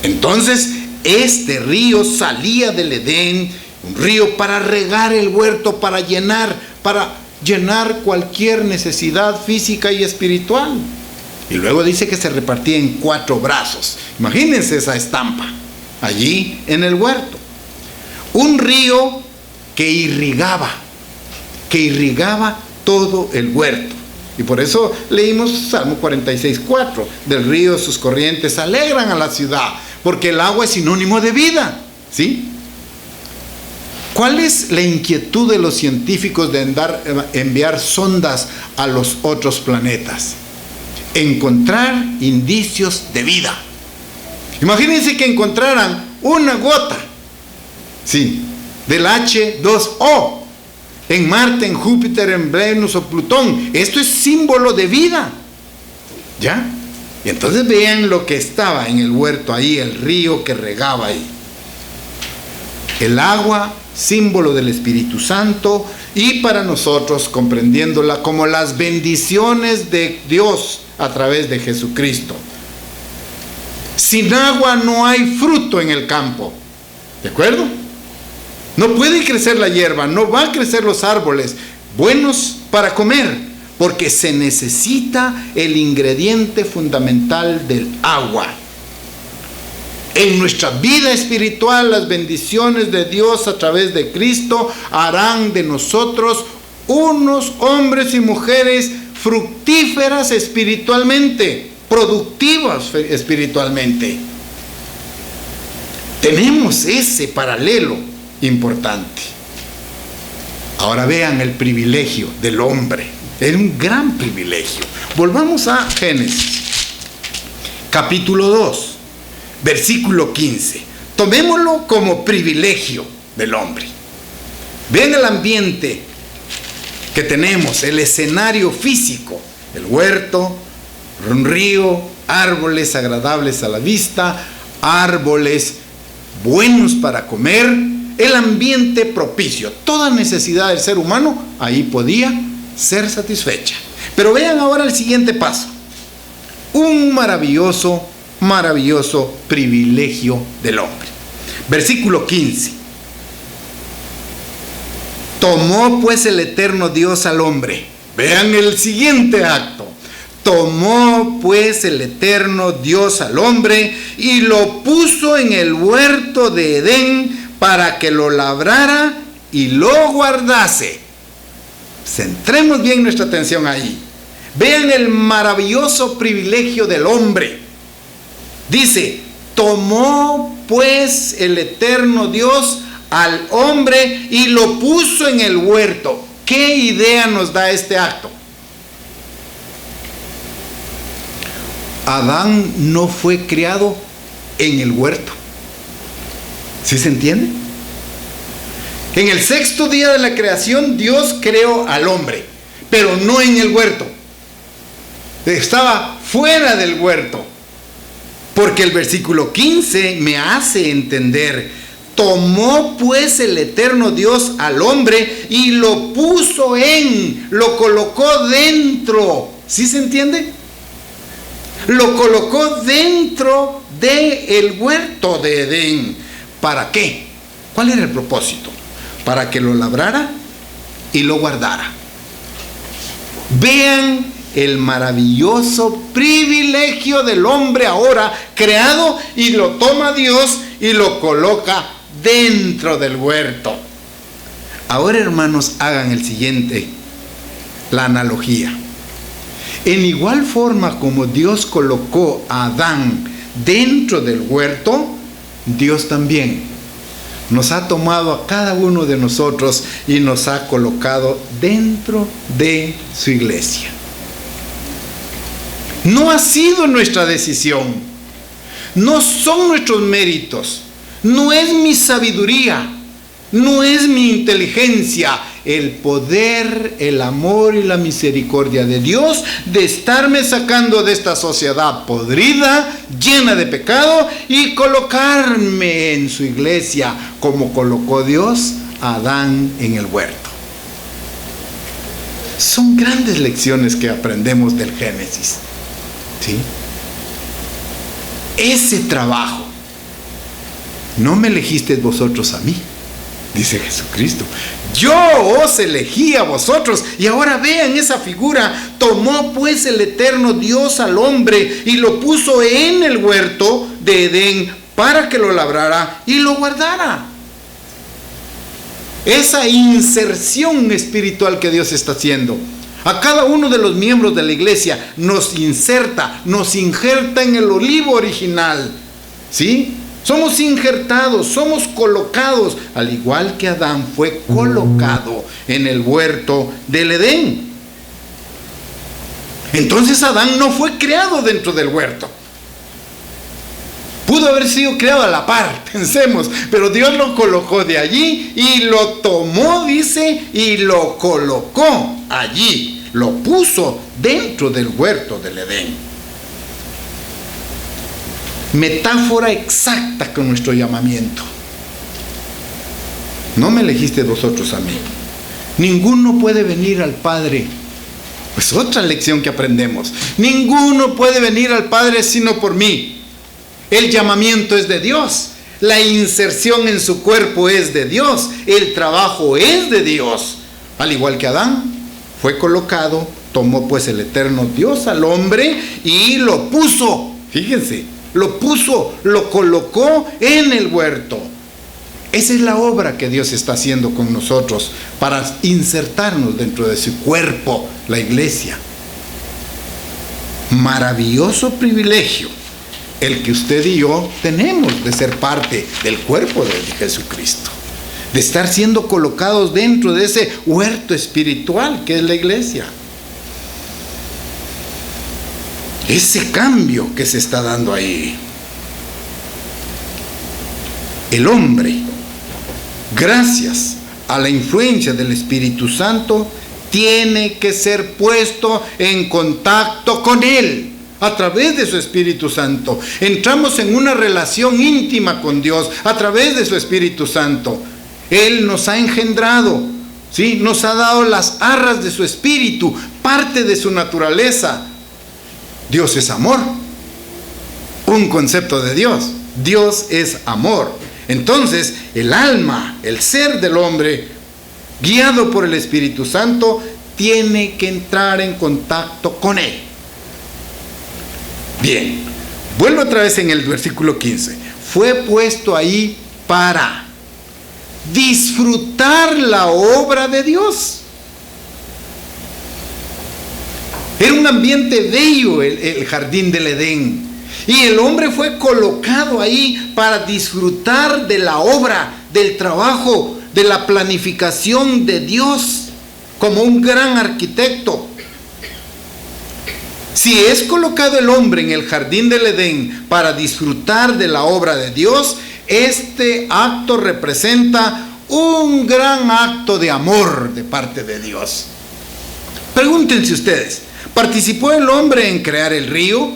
Entonces, este río salía del Edén, un río para regar el huerto, para llenar cualquier necesidad física y espiritual. Y luego dice que se repartía en 4 brazos. Imagínense esa estampa allí en el huerto. Un río que irrigaba todo el huerto. Y por eso leímos Salmo 46:4. Del río sus corrientes alegran a la ciudad, porque el agua es sinónimo de vida, ¿sí? ¿Cuál es la inquietud de los científicos de enviar sondas a los otros planetas? Encontrar indicios de vida. Imagínense que encontraran una gota, sí, del H2O en Marte, en Júpiter, en Venus o Plutón. Esto es símbolo de vida, ¿ya? Y entonces vean lo que estaba en el huerto ahí, el río que regaba ahí. El agua, símbolo del Espíritu Santo, y para nosotros comprendiéndola como las bendiciones de Dios a través de Jesucristo. Sin agua no hay fruto en el campo, ¿de acuerdo? No puede crecer la hierba, no van a crecer los árboles buenos para comer, porque se necesita el ingrediente fundamental del agua. En nuestra vida espiritual, las bendiciones de Dios a través de Cristo harán de nosotros unos hombres y mujeres fructíferas espiritualmente, productivas espiritualmente. Tenemos ese paralelo importante. Ahora vean el privilegio del hombre. Es un gran privilegio. Volvamos a Génesis, capítulo 2. Versículo 15. Tomémoslo como privilegio del hombre. Vean el ambiente que tenemos, el escenario físico, el huerto, un río, árboles agradables a la vista, árboles buenos para comer, el ambiente propicio. Toda necesidad del ser humano ahí podía ser satisfecha. Pero vean ahora el siguiente paso. Un maravilloso privilegio del hombre. Versículo 15. Tomó pues el eterno Dios al hombre. Vean el siguiente acto. Tomó pues el eterno Dios al hombre y lo puso en el huerto de Edén para que lo labrara y lo guardase. Centremos bien nuestra atención ahí. Vean el maravilloso privilegio del hombre. Dice, tomó pues el eterno Dios al hombre y lo puso en el huerto. ¿Qué idea nos da este acto? Adán no fue criado en el huerto. ¿Sí se entiende? En el 6º día de la creación, Dios creó al hombre, pero no en el huerto. Estaba fuera del huerto. Porque el versículo 15 me hace entender, tomó pues el eterno Dios al hombre y lo puso lo colocó dentro. ¿Sí se entiende? Lo colocó dentro del huerto de Edén. ¿Para qué? ¿Cuál era el propósito? Para que lo labrara y lo guardara. Vean el maravilloso privilegio del hombre ahora creado, y lo toma Dios y lo coloca dentro del huerto. Ahora, hermanos, hagan el siguiente, la analogía. En igual forma como Dios colocó a Adán dentro del huerto, Dios también nos ha tomado a cada uno de nosotros y nos ha colocado dentro de su iglesia. No ha sido nuestra decisión, no son nuestros méritos, no es mi sabiduría, no es mi inteligencia, el poder, el amor y la misericordia de Dios de estarme sacando de esta sociedad podrida, llena de pecado, y colocarme en su iglesia como colocó Dios a Adán en el huerto. Son grandes lecciones que aprendemos del Génesis, ¿sí? Ese trabajo, no me elegisteis vosotros a mí, dice Jesucristo, yo os elegí a vosotros. Y ahora vean esa figura. Tomó pues el eterno Dios al hombre y lo puso en el huerto de Edén para que lo labrara y lo guardara. Esa inserción espiritual que Dios está haciendo a cada uno de los miembros de la iglesia, nos inserta, nos injerta en el olivo original, ¿sí? Somos injertados, somos colocados, al igual que Adán fue colocado en el huerto del Edén. Entonces Adán no fue creado dentro del huerto. Pudo haber sido creado a la par, pensemos, pero Dios lo colocó de allí y lo tomó, dice, y lo colocó allí, lo puso dentro del huerto del Edén. Metáfora exacta con nuestro llamamiento. No me elegiste vosotros a mí. Ninguno puede venir al Padre. Pues otra lección que aprendemos. Ninguno puede venir al Padre sino por mí. El llamamiento es de Dios. La inserción en su cuerpo es de Dios. El trabajo es de Dios. Al igual que Adán, fue colocado, tomó pues el eterno Dios al hombre y lo puso. Fíjense. Lo puso, lo colocó en el huerto. Esa es la obra que Dios está haciendo con nosotros para insertarnos dentro de su cuerpo, la iglesia. Maravilloso privilegio el que usted y yo tenemos de ser parte del cuerpo de Jesucristo, de estar siendo colocados dentro de ese huerto espiritual que es la iglesia. Ese cambio que se está dando ahí. El hombre, gracias a la influencia del Espíritu Santo, tiene que ser puesto en contacto con Él a través de su Espíritu Santo. Entramos en una relación íntima con Dios a través de su Espíritu Santo. Él nos ha engendrado, ¿sí? Nos ha dado las arras de su Espíritu, parte de su naturaleza. Dios es amor, un concepto de Dios. Dios es amor. Entonces, el alma, el ser del hombre, guiado por el Espíritu Santo, tiene que entrar en contacto con Él. Bien, vuelvo otra vez en el versículo 15. Fue puesto ahí para disfrutar la obra de Dios. Era un ambiente bello el jardín del Edén. Y el hombre fue colocado ahí para disfrutar de la obra, del trabajo, de la planificación de Dios, como un gran arquitecto. Si es colocado el hombre en el jardín del Edén para disfrutar de la obra de Dios, este acto representa un gran acto de amor de parte de Dios. Pregúntense ustedes, ¿participó el hombre en crear el río,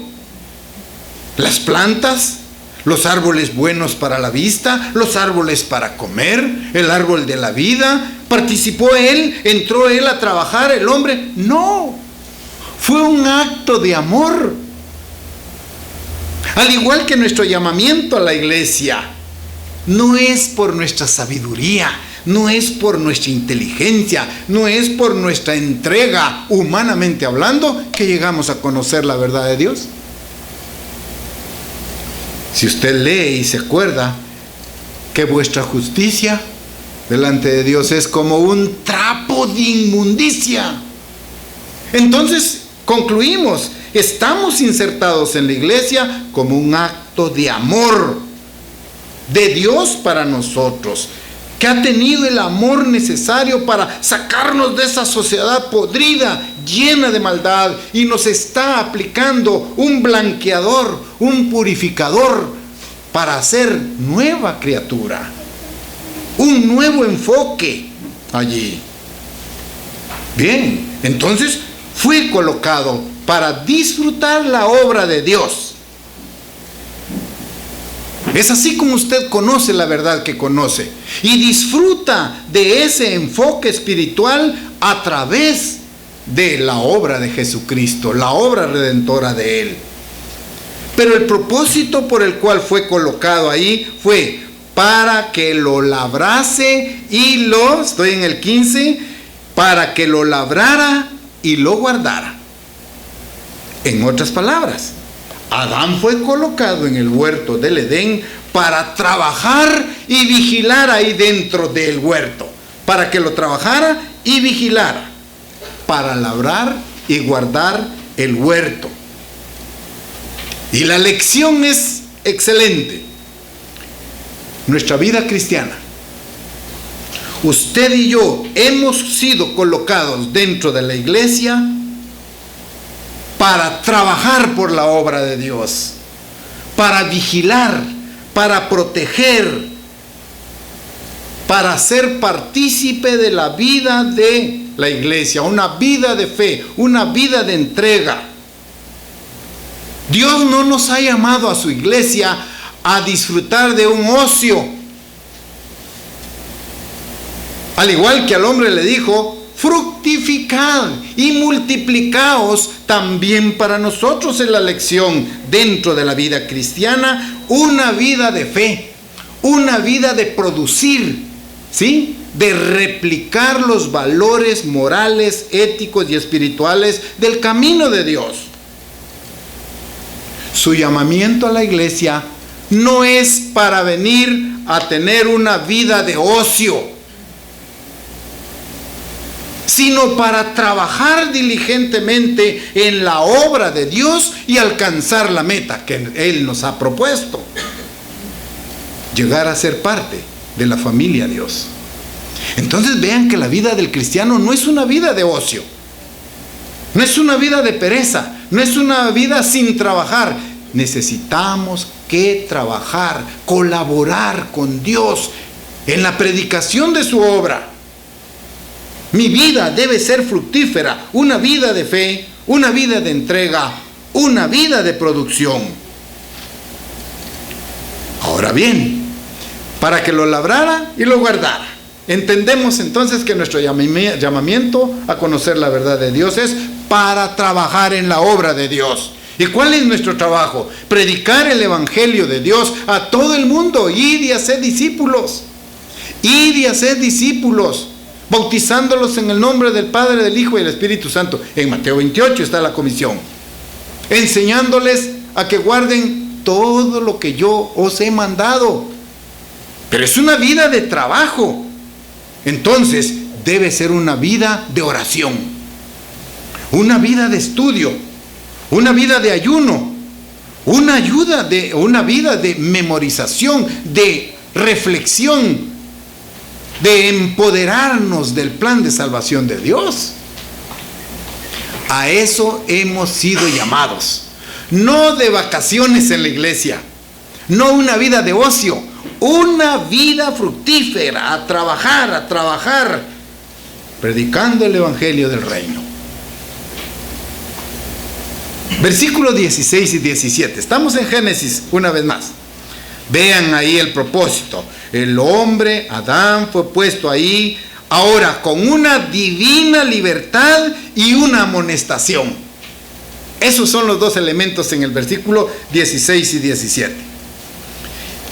las plantas, los árboles buenos para la vista, los árboles para comer, el árbol de la vida? ¿Participó él? ¿Entró él a trabajar, el hombre? No, fue un acto de amor. Al igual que nuestro llamamiento a la iglesia, no es por nuestra sabiduría, no es por nuestra inteligencia, no es por nuestra entrega, humanamente hablando, que llegamos a conocer la verdad de Dios. Si usted lee y se acuerda que vuestra justicia delante de Dios es como un trapo de inmundicia, entonces concluimos, estamos insertados en la iglesia como un acto acto de amor de Dios para nosotros, que ha tenido el amor necesario para sacarnos de esa sociedad podrida, llena de maldad, y nos está aplicando un blanqueador, un purificador, para hacer nueva criatura, un nuevo enfoque allí. Bien, entonces fui colocado para disfrutar la obra de Dios. Es así como usted conoce la verdad que conoce y disfruta de ese enfoque espiritual a través de la obra de Jesucristo, la obra redentora de Él. Pero el propósito por el cual fue colocado ahí fue para que lo labrase y estoy en el 15, para que lo labrara y lo guardara. En otras palabras, Adán fue colocado en el huerto del Edén para trabajar y vigilar ahí dentro del huerto, para que lo trabajara y vigilara, para labrar y guardar el huerto. Y la lección es excelente. Nuestra vida cristiana, usted y yo hemos sido colocados dentro de la iglesia para trabajar por la obra de Dios, para vigilar, para proteger, para ser partícipe de la vida de la iglesia, una vida de fe, una vida de entrega. Dios no nos ha llamado a su iglesia a disfrutar de un ocio. Al igual que al hombre le dijo, fructificad y multiplicaos, también para nosotros es la lección dentro de la vida cristiana, una vida de fe, una vida de producir, ¿sí? De replicar los valores morales, éticos y espirituales del camino de Dios. Su llamamiento a la iglesia no es para venir a tener una vida de ocio, sino para trabajar diligentemente en la obra de Dios y alcanzar la meta que Él nos ha propuesto: llegar a ser parte de la familia de Dios. Entonces vean que la vida del cristiano no es una vida de ocio, no es una vida de pereza, no es una vida sin trabajar. Necesitamos que trabajar, colaborar con Dios en la predicación de su obra. Mi vida debe ser fructífera, una vida de fe, una vida de entrega, una vida de producción. Ahora bien, para que lo labrara y lo guardara, entendemos entonces que nuestro llamamiento a conocer la verdad de Dios es para trabajar en la obra de Dios. ¿Y cuál es nuestro trabajo? Predicar el evangelio de Dios a todo el mundo. Id y haced discípulos. Id y haced discípulos, bautizándolos en el nombre del Padre, del Hijo y del Espíritu Santo. En Mateo 28 está la comisión. Enseñándoles a que guarden todo lo que yo os he mandado. Pero es una vida de trabajo. Entonces debe ser una vida de oración, una vida de estudio, una vida de ayuno, una vida de memorización, de reflexión, de empoderarnos del plan de salvación de Dios. A eso hemos sido llamados. No de vacaciones en la iglesia, no una vida de ocio, una vida fructífera, a trabajar, predicando el evangelio del reino. Versículos 16 y 17. Estamos en Génesis una vez más. Vean ahí el propósito. El hombre, Adán, fue puesto ahí ahora con una divina libertad y una amonestación. Esos son los dos elementos en el versículo 16 y 17.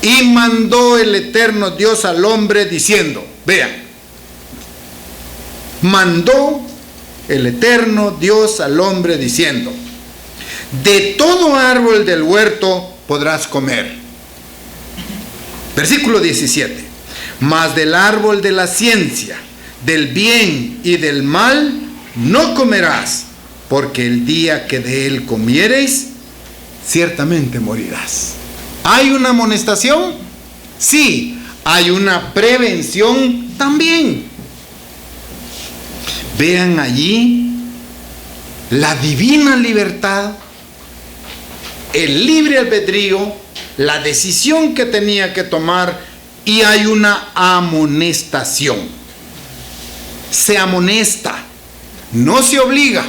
Y mandó el eterno Dios al hombre diciendo, vean, mandó el eterno Dios al hombre diciendo, de todo árbol del huerto podrás comer. Versículo 17. Mas del árbol de la ciencia, del bien y del mal, no comerás, porque el día que de él comiereis, ciertamente morirás. ¿Hay una amonestación? Sí. ¿Hay una prevención? También. Vean allí la divina libertad, el libre albedrío, la decisión que tenía que tomar, y hay una amonestación. Se amonesta, no se obliga,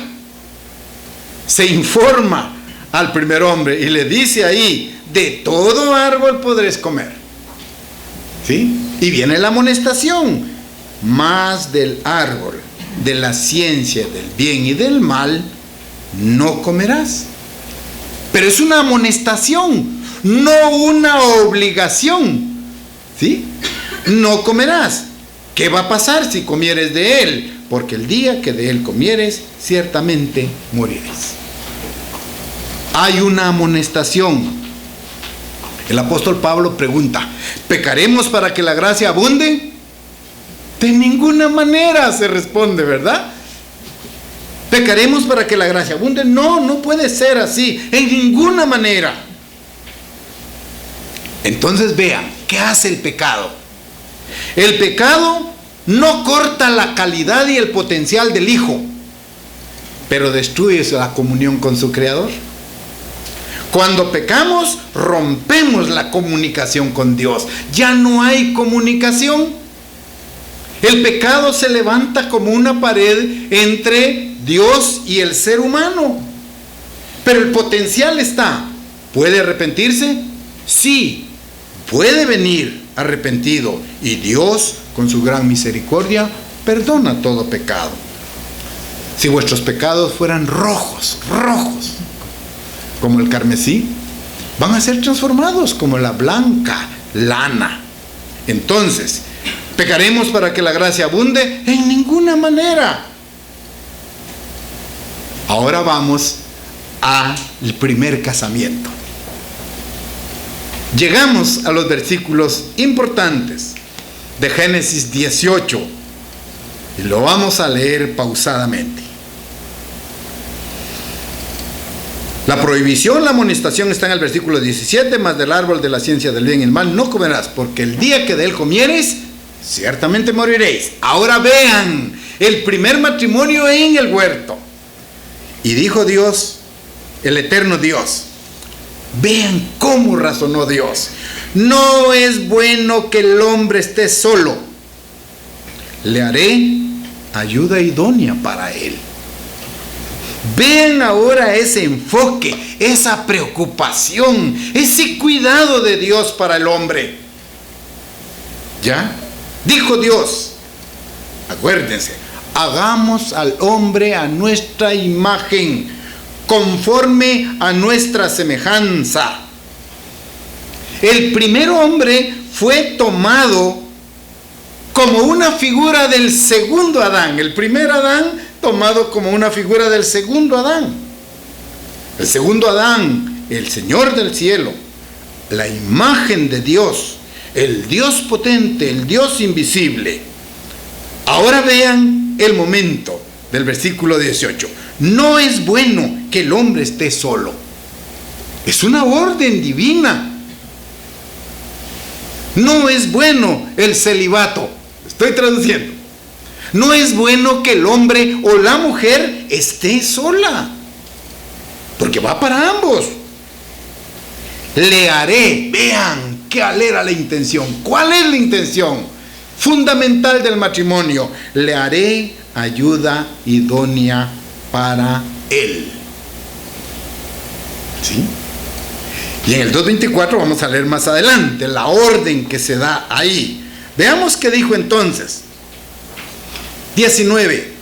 se informa al primer hombre y le dice ahí: de todo árbol podréis comer. ¿Sí? Y viene la amonestación: más del árbol de la ciencia del bien y del mal no comerás. Pero es una amonestación, no una obligación. ¿Sí? No comerás. ¿Qué va a pasar si comieres de él? Porque el día que de él comieres, ciertamente moriréis. Hay una amonestación. El apóstol Pablo pregunta: ¿pecaremos para que la gracia abunde? De ninguna manera, se responde, ¿verdad? ¿Pecaremos para que la gracia abunde? No, no puede ser así, en ninguna manera. Entonces vean, ¿qué hace el pecado? El pecado no corta la calidad y el potencial del Hijo, pero destruye la comunión con su Creador. Cuando pecamos, rompemos la comunicación con Dios. Ya no hay comunicación. El pecado se levanta como una pared entre Dios y el ser humano. Pero el potencial está. ¿Puede arrepentirse? Sí. Puede venir arrepentido, y Dios, con su gran misericordia, perdona todo pecado. Si vuestros pecados fueran rojos, como el carmesí, van a ser transformados como la blanca lana. Entonces, ¿pecaremos para que la gracia abunde? En ninguna manera. Ahora vamos al primer casamiento. Llegamos a los versículos importantes de Génesis 18 y lo vamos a leer pausadamente. La prohibición, la amonestación está en el versículo 17: mas del árbol de la ciencia del bien y el mal no comerás, porque el día que de él comieres, ciertamente moriréis. Ahora vean el primer matrimonio en el huerto. Y dijo Dios, el eterno Dios, vean cómo razonó Dios: no es bueno que el hombre esté solo, le haré ayuda idónea para él. Vean ahora ese enfoque, esa preocupación, ese cuidado de Dios para el hombre. ¿Ya? Dijo Dios, acuérdense: hagamos al hombre a nuestra imagen, conforme a nuestra semejanza. El primer hombre fue tomado como una figura del segundo Adán. El primer Adán tomado como una figura del segundo Adán. El segundo Adán, el Señor del cielo, la imagen de Dios, el Dios potente, el Dios invisible. Ahora vean el momento del versículo 18. No es bueno que el hombre esté solo. Es una orden divina. No es bueno el celibato. Estoy traduciendo. No es bueno que el hombre o la mujer esté sola, porque va para ambos. Le haré, vean qué era la intención. ¿Cuál es la intención fundamental del matrimonio? Le haré ayuda idónea para él. ¿Sí? Y en el 2:24 vamos a leer más adelante la orden que se da ahí. Veamos qué dijo entonces. 19.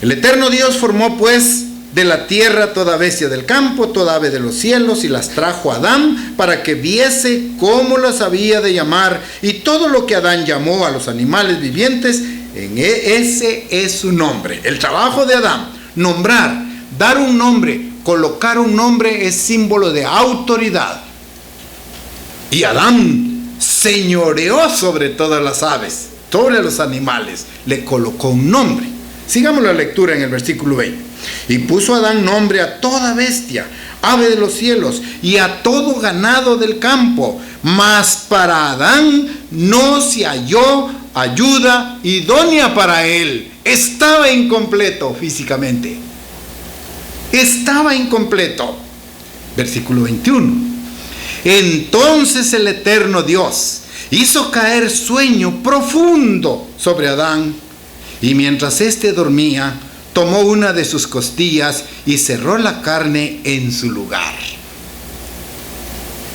El eterno Dios formó pues de la tierra toda bestia del campo, toda ave de los cielos, y las trajo a Adán para que viese cómo las había de llamar. Y todo lo que Adán llamó a los animales vivientes, ese es su nombre. El trabajo de Adán: nombrar, dar un nombre, colocar un nombre, es símbolo de autoridad. Y Adán señoreó sobre todas las aves, sobre los animales, le colocó un nombre. Sigamos la lectura en el versículo 20. Y puso Adán nombre a toda bestia, ave de los cielos y a todo ganado del campo. Mas para Adán no se halló ayuda idónea para él. Estaba incompleto físicamente. Estaba incompleto. Versículo 21. Entonces el eterno Dios hizo caer sueño profundo sobre Adán, y mientras éste dormía, tomó una de sus costillas y cerró la carne en su lugar.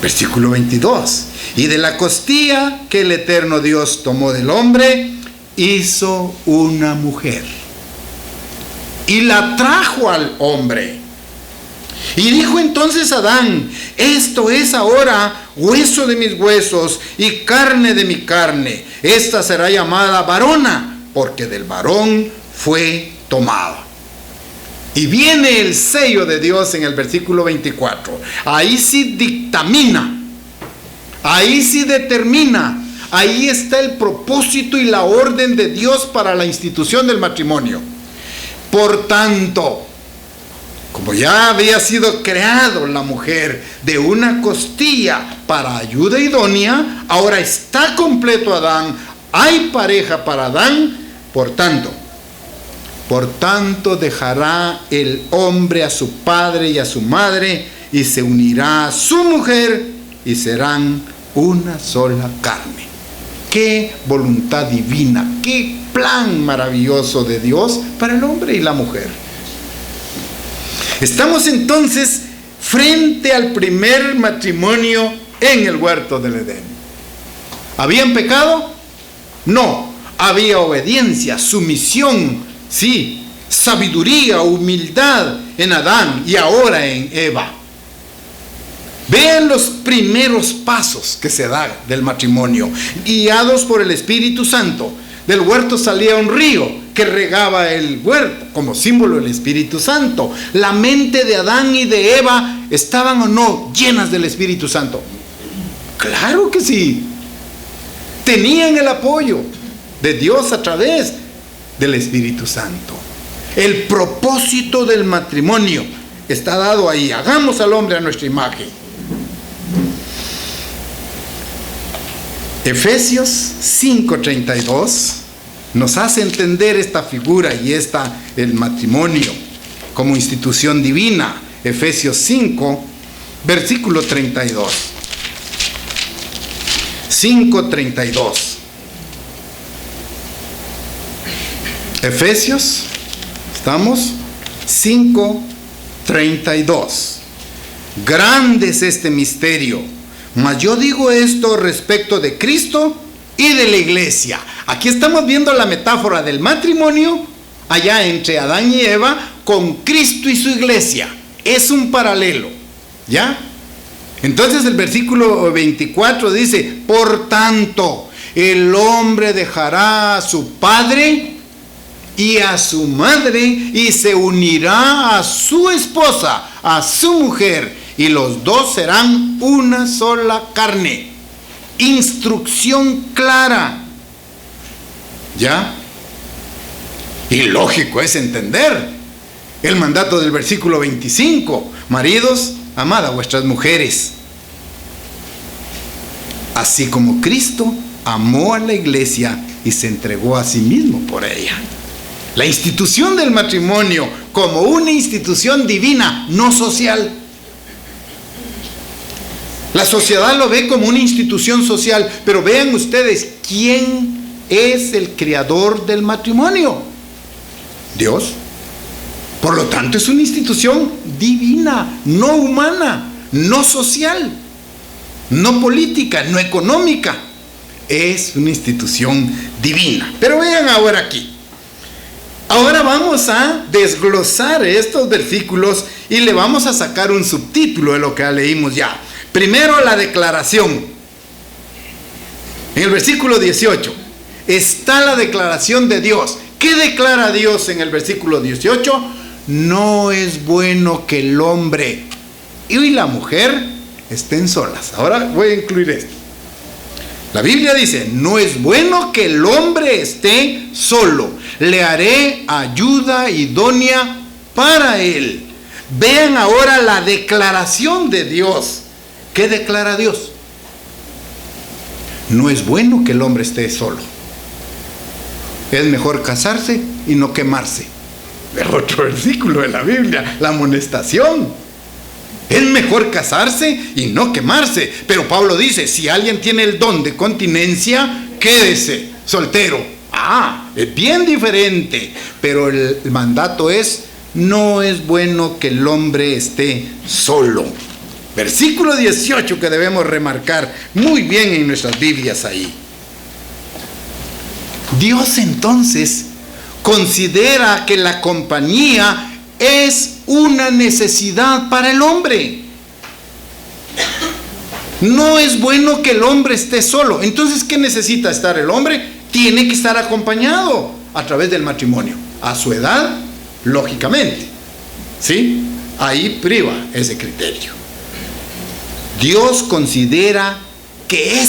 Versículo 22. Y de la costilla que el eterno Dios tomó del hombre, hizo una mujer y la trajo al hombre. Y dijo entonces Adán: esto es ahora hueso de mis huesos y carne de mi carne. Esta será llamada varona, porque del varón fue tomada. Y viene el sello de Dios en el versículo 24. Ahí sí dictamina, ahí sí determina, ahí está el propósito y la orden de Dios para la institución del matrimonio. Por tanto, como ya había sido creado la mujer de una costilla para ayuda idónea, ahora está completo Adán, hay pareja para Adán. Por tanto dejará el hombre a su padre y a su madre, y se unirá a su mujer, y serán una sola carne. Qué voluntad divina, qué plan maravilloso de Dios para el hombre y la mujer. Estamos entonces frente al primer matrimonio en el huerto del Edén. ¿Habían pecado? No. Había obediencia, sumisión, sí, sabiduría, humildad en Adán y ahora en Eva. Vean los primeros pasos que se dan del matrimonio, guiados por el Espíritu Santo. Del huerto salía un río que regaba el huerto, como símbolo del Espíritu Santo. La mente de Adán y de Eva, ¿estaban o no llenas del Espíritu Santo? Claro que sí. Tenían el apoyo de Dios a través del Espíritu Santo. El propósito del matrimonio está dado ahí. Hagamos al hombre a nuestra imagen. Efesios 5:32 nos hace entender esta figura y el matrimonio como institución divina. Efesios 5, versículo 32. 5:32. Efesios, ¿estamos? 5:32. Grande es este misterio, mas yo digo esto respecto de Cristo y de la iglesia. Aquí estamos viendo la metáfora del matrimonio allá entre Adán y Eva con Cristo y su iglesia. Es un paralelo, ¿ya? Entonces el versículo 24 dice: por tanto, el hombre dejará a su padre y a su madre, y se unirá a su esposa, a su mujer, y los dos serán una sola carne. Instrucción clara, ¿ya? Y lógico es entender el mandato del versículo 25: maridos, amad a vuestras mujeres, así como Cristo amó a la iglesia y se entregó a sí mismo por ella. La institución del matrimonio como una institución divina, no social. La sociedad lo ve como una institución social, pero vean ustedes, ¿quién es el creador del matrimonio? Dios. Por lo tanto, es una institución divina, no humana, no social, no política, no económica. Es una institución divina. Pero vean ahora aquí. Ahora vamos a desglosar estos versículos y le vamos a sacar un subtítulo de lo que leímos ya. Primero, la declaración. En el versículo 18 está la declaración de Dios. ¿Qué declara Dios en el versículo 18? No es bueno que el hombre y la mujer estén solas. Ahora voy a incluir esto. La Biblia dice: no es bueno que el hombre esté solo. Le haré ayuda idónea para él. Vean ahora la declaración de Dios. ¿Qué declara Dios? No es bueno que el hombre esté solo. Es mejor casarse y no quemarse. Es otro versículo de la Biblia, la amonestación. Es mejor casarse y no quemarse. Pero Pablo dice, si alguien tiene el don de continencia, quédese soltero. Es bien diferente. Pero el mandato es, no es bueno que el hombre esté solo. Versículo 18 que debemos remarcar muy bien en nuestras Biblias ahí. Dios entonces considera que la compañía es una necesidad para el hombre. No es bueno que el hombre esté solo. Entonces, ¿qué necesita estar el hombre? Tiene que estar acompañado a través del matrimonio. A su edad, lógicamente. ¿Sí? Ahí priva ese criterio. Dios considera que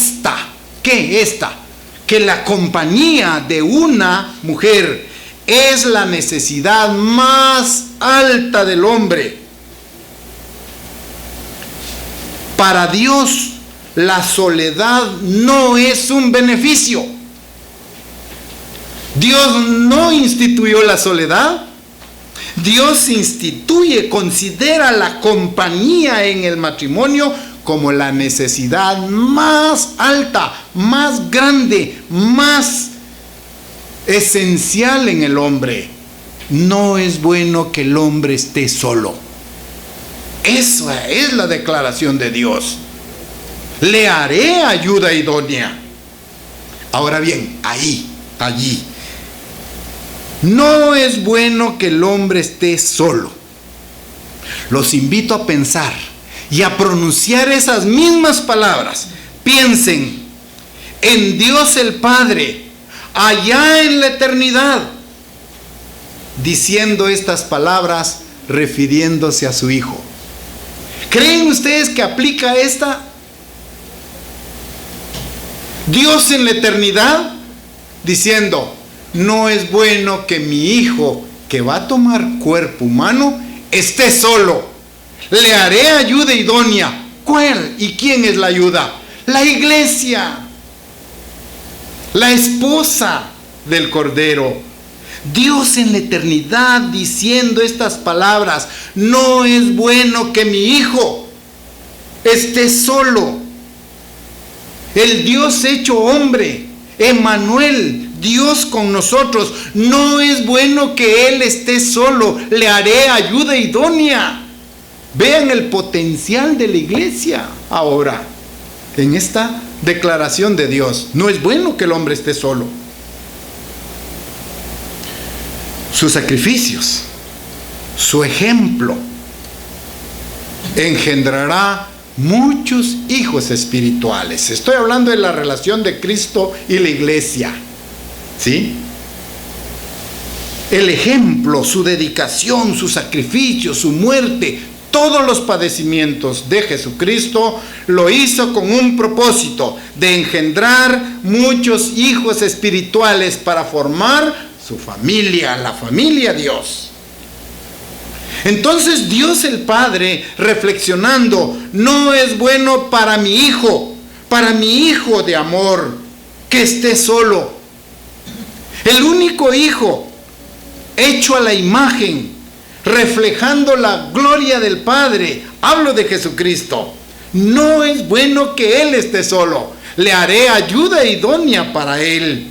que la compañía de una mujer es la necesidad más alta del hombre. Para Dios, la soledad no es un beneficio. Dios no instituyó la soledad. Dios considera la compañía en el matrimonio como la necesidad más alta, más grande, más esencial en el hombre. No es bueno que el hombre esté solo. Esa es la declaración de Dios. Le haré ayuda idónea. Ahora bien, allí. No es bueno que el hombre esté solo. Los invito a pensar y a pronunciar esas mismas palabras. Piensen en Dios el Padre, allá en la eternidad, diciendo estas palabras refiriéndose a su Hijo. ¿Creen ustedes que aplica esta? Dios en la eternidad diciendo, no es bueno que mi Hijo, que va a tomar cuerpo humano, esté solo. Le haré ayuda idónea. ¿Cuál? ¿Y quién es la ayuda? La iglesia, la esposa del Cordero. Dios en la eternidad diciendo estas palabras, no es bueno que mi Hijo esté solo. El Dios hecho hombre, Emmanuel, Dios con nosotros, no es bueno que Él esté solo. Le haré ayuda idónea. Vean el potencial de la iglesia ahora en esta declaración de Dios. No es bueno que el hombre esté solo. Sus sacrificios, su ejemplo, engendrará muchos hijos espirituales. Estoy hablando de la relación de Cristo y la iglesia. ¿Sí? El ejemplo, su dedicación, su sacrificio, su muerte, todos los padecimientos de Jesucristo lo hizo con un propósito de engendrar muchos hijos espirituales para formar su familia, la familia Dios. Entonces Dios el Padre, reflexionando, no es bueno para mi hijo de amor, que esté solo. El único hijo hecho a la imagen, reflejando la gloria del Padre. Hablo de Jesucristo. No es bueno que Él esté solo. Le haré ayuda idónea para Él.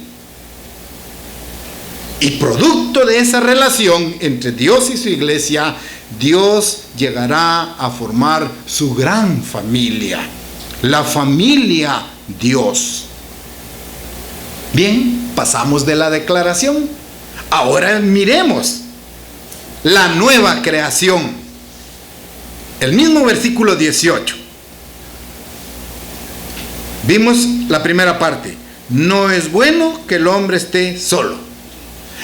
Y producto de esa relación entre Dios y su iglesia, Dios llegará a formar su gran familia. La familia Dios. Bien, pasamos de la declaración. Ahora miremos la nueva creación. El mismo versículo 18. Vimos la primera parte. No es bueno que el hombre esté solo.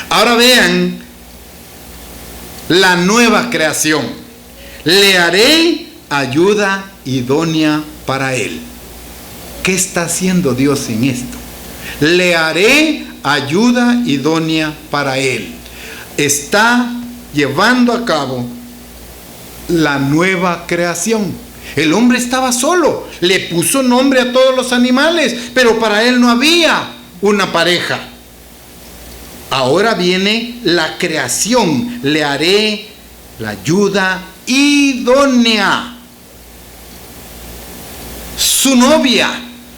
Ahora vean la nueva creación. Le haré ayuda idónea para él. ¿Qué está haciendo Dios en esto? Le haré ayuda idónea para él. Está llevando a cabo la nueva creación. El hombre estaba solo, le puso nombre a todos los animales, pero para él no había una pareja. Ahora viene la creación, le haré la ayuda idónea. Su novia,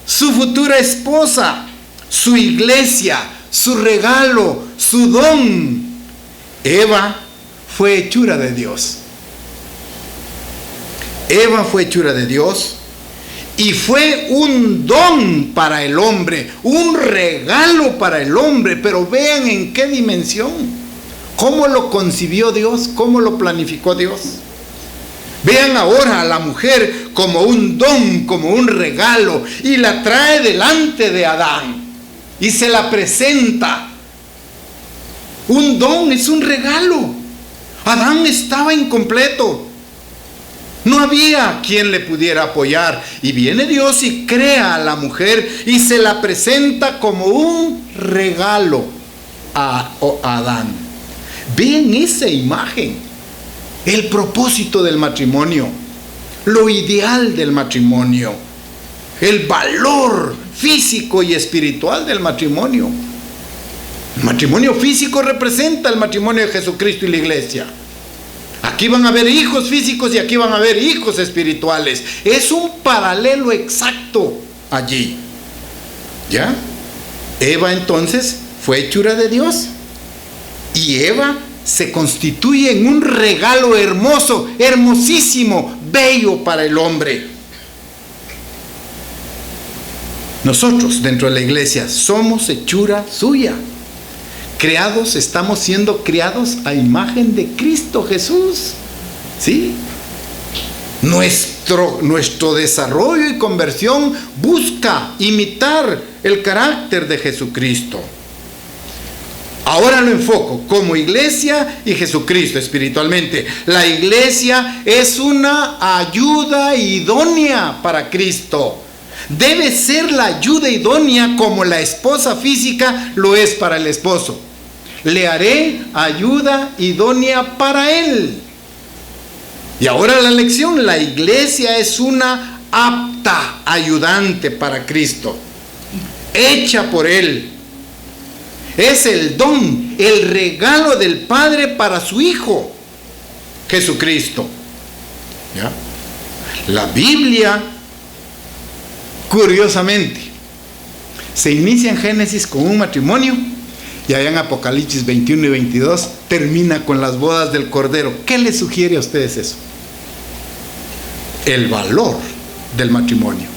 su futura esposa, su iglesia, su regalo, su don. Eva fue hechura de Dios. Eva fue hechura de Dios y fue un don para el hombre, un regalo para el hombre, pero vean en qué dimensión, cómo lo concibió Dios, cómo lo planificó Dios. Vean ahora a la mujer como un don, como un regalo, y la trae delante de Adán y se la presenta. Un don es un regalo. Adán estaba incompleto. No había quien le pudiera apoyar. Y viene Dios y crea a la mujer y se la presenta como un regalo a Adán. Vean esa imagen. El propósito del matrimonio. Lo ideal del matrimonio. El valor físico y espiritual del matrimonio. El matrimonio físico representa el matrimonio de Jesucristo y la iglesia. Aquí van a haber hijos físicos y aquí van a haber hijos espirituales. Es un paralelo exacto allí. ¿Ya? Eva entonces fue hechura de Dios. Y Eva se constituye en un regalo hermoso, hermosísimo, bello para el hombre. Nosotros dentro de la iglesia somos hechura suya. Creados, estamos siendo criados a imagen de Cristo Jesús. ¿Sí? Nuestro desarrollo y conversión busca imitar el carácter de Jesucristo. Ahora lo enfoco como iglesia y Jesucristo espiritualmente. La iglesia es una ayuda idónea para Cristo. Debe ser la ayuda idónea como la esposa física lo es para el esposo. Le haré ayuda idónea para él. Y ahora la lección: la iglesia es una apta ayudante para Cristo, hecha por él. Es el don, el regalo del Padre para su Hijo, Jesucristo. ¿Ya? La Biblia, curiosamente, se inicia en Génesis con un matrimonio y allá en Apocalipsis 21 y 22 termina con las bodas del Cordero. ¿Qué les sugiere a ustedes eso? El valor del matrimonio,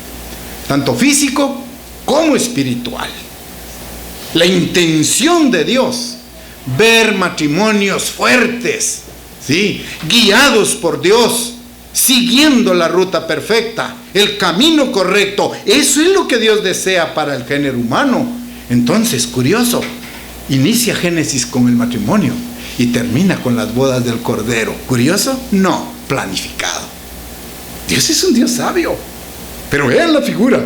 tanto físico como espiritual. La intención de Dios, ver matrimonios fuertes, ¿sí?, guiados por Dios, siguiendo la ruta perfecta, el camino correcto. Eso es lo que Dios desea para el género humano. Entonces, curioso, inicia Génesis con el matrimonio y termina con las bodas del Cordero. ¿Curioso? No, planificado. Dios es un Dios sabio. Pero vean la figura,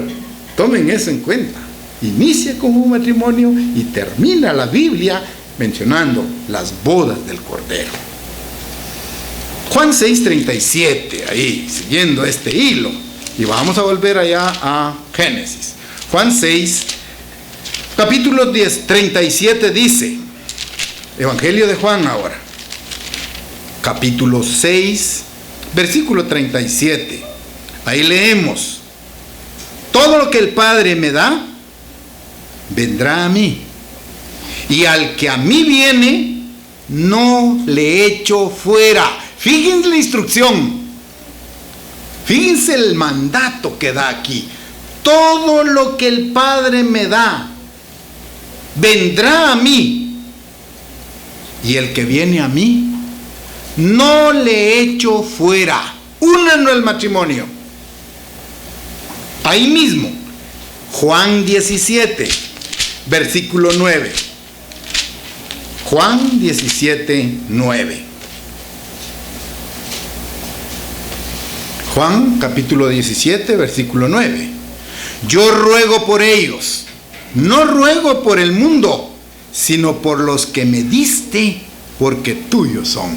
tomen eso en cuenta. Inicia con un matrimonio y termina la Biblia mencionando las bodas del Cordero. Juan 6:37, ahí, siguiendo este hilo. Y vamos a volver allá a Génesis. Juan 6, capítulo 10, 37 dice, Evangelio de Juan ahora, capítulo 6, versículo 37. Ahí leemos: todo lo que el Padre me da, vendrá a mí, y al que a mí viene, no le echo fuera. Fíjense la instrucción, fíjense el mandato que da aquí. Todo lo que el Padre me da, vendrá a mí, y el que viene a mí, no le echo fuera. Únanlo al matrimonio. Ahí mismo, Juan 17, versículo 9. Juan 17, 9. Juan capítulo 17, versículo 9. Yo ruego por ellos, no ruego por el mundo, sino por los que me diste, porque tuyos son.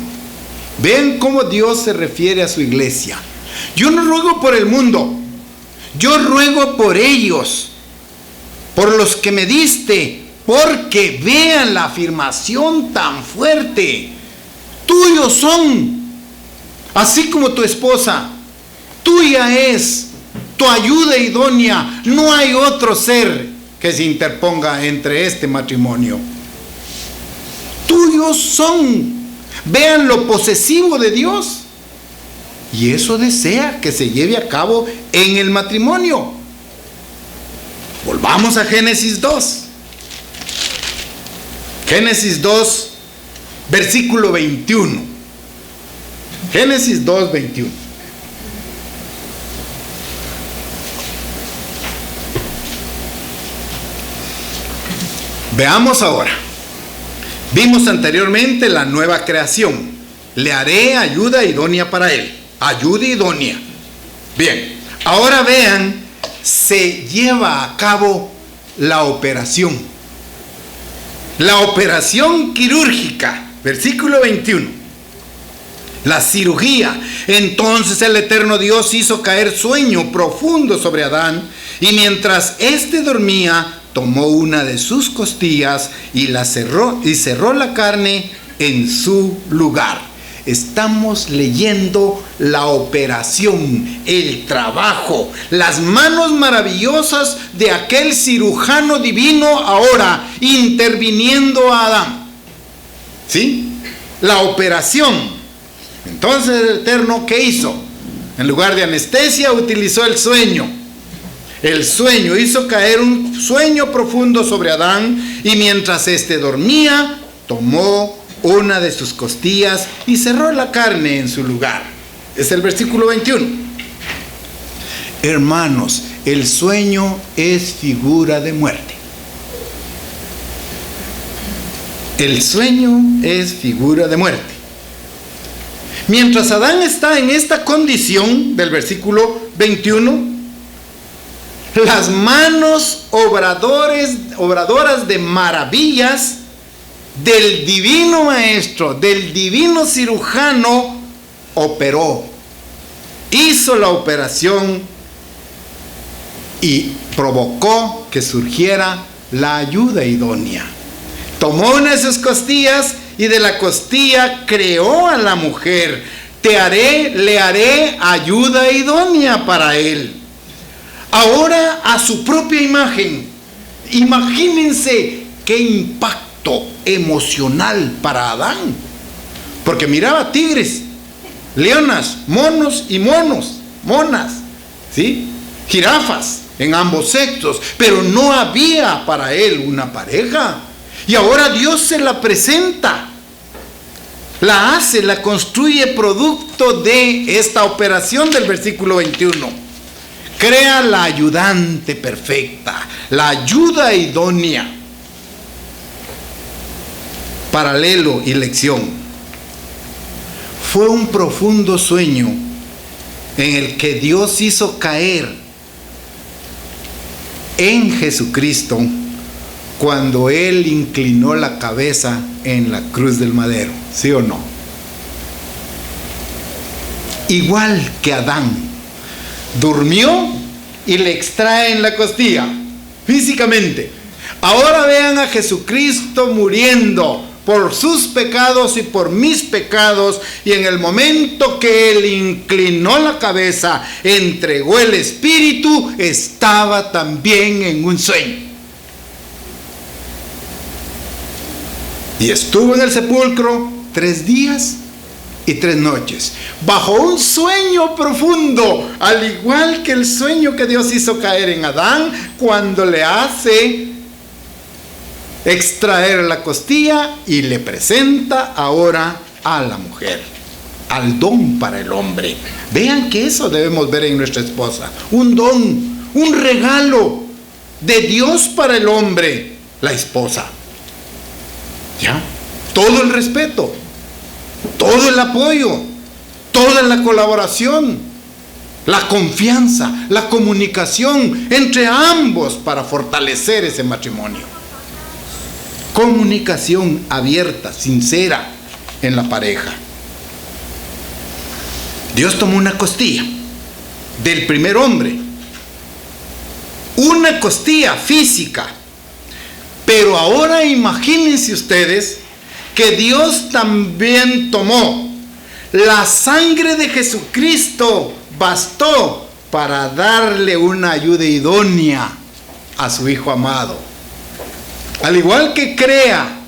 Vean cómo Dios se refiere a su iglesia. Yo no ruego por el mundo, yo ruego por ellos, por los que me diste, porque vean la afirmación tan fuerte. Tuyos son, así como tu esposa, tuya es tu ayuda idónea. No hay otro ser que se interponga entre este matrimonio. Tuyos son. Vean lo posesivo de Dios. Y eso desea que se lleve a cabo en el matrimonio. Volvamos a Génesis 2. Génesis 2, versículo 21. Génesis 2, 21. Veamos ahora. Vimos anteriormente la nueva creación. Le haré ayuda idónea para él. Ayuda idónea. Bien, ahora vean, se lleva a cabo la operación. La operación quirúrgica. Versículo 21. La cirugía. Entonces el eterno Dios hizo caer sueño profundo sobre Adán, y mientras éste dormía, tomó una de sus costillas y la cerró, y cerró la carne en su lugar. Estamos leyendo la operación, el trabajo, las manos maravillosas de aquel cirujano divino ahora interviniendo a Adán. ¿Sí? La operación. Entonces el Eterno, ¿qué hizo? En lugar de anestesia, utilizó el sueño. El sueño hizo caer un sueño profundo sobre Adán, y mientras éste dormía, tomó una de sus costillas y cerró la carne en su lugar. Es el versículo 21. Hermanos, el sueño es figura de muerte. El sueño es figura de muerte. Mientras Adán está en esta condición del versículo 21, las manos obradoras de maravillas del divino maestro, del divino cirujano, operó, hizo la operación y provocó que surgiera la ayuda idónea. Tomó una de sus costillas y de la costilla creó a la mujer. Le haré ayuda idónea para él. Ahora a su propia imagen. Imagínense qué impacto emocional para Adán, porque miraba tigres, leonas, monos y monas, ¿sí? Jirafas en ambos sexos, pero no había para él una pareja. Y ahora Dios se la presenta, la hace, la construye producto de esta operación del versículo 21. Crea la ayudante perfecta, la ayuda idónea. Paralelo y lección. Fue un profundo sueño en el que Dios hizo caer en Jesucristo cuando Él inclinó la cabeza en la cruz del madero. ¿Sí o no? Igual que Adán durmió y le extraen la costilla físicamente. Ahora vean a Jesucristo muriendo por sus pecados y por mis pecados, y en el momento que Él inclinó la cabeza, entregó el espíritu, estaba también en un sueño. Y estuvo en el sepulcro 3 días y 3 noches, bajo un sueño profundo, al igual que el sueño que Dios hizo caer en Adán cuando le hace extraer la costilla y le presenta ahora a la mujer, al don para el hombre. Vean que eso debemos ver en nuestra esposa, un don, un regalo de Dios para el hombre, la esposa. ¿Ya? Todo el respeto, todo el apoyo, toda la colaboración, la confianza, la comunicación entre ambos para fortalecer ese matrimonio. Comunicación abierta, sincera en la pareja. Dios tomó una costilla del primer hombre, una costilla física, pero ahora imagínense ustedes que Dios también tomó la sangre de Jesucristo, bastó para darle una ayuda idónea a su Hijo amado. Al igual que crea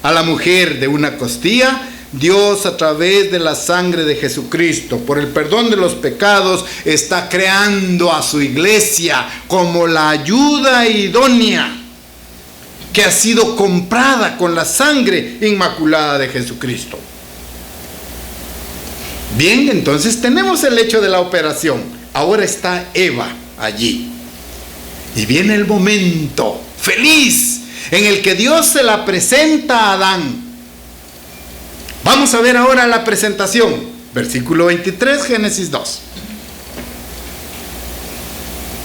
a la mujer de una costilla, Dios, a través de la sangre de Jesucristo, por el perdón de los pecados, está creando a su iglesia como la ayuda idónea que ha sido comprada con la sangre inmaculada de Jesucristo. Bien, entonces tenemos el hecho de la operación. Ahora está Eva allí. Y viene el momento feliz en el que Dios se la presenta a Adán. Vamos a ver ahora la presentación. Versículo 23, Génesis 2.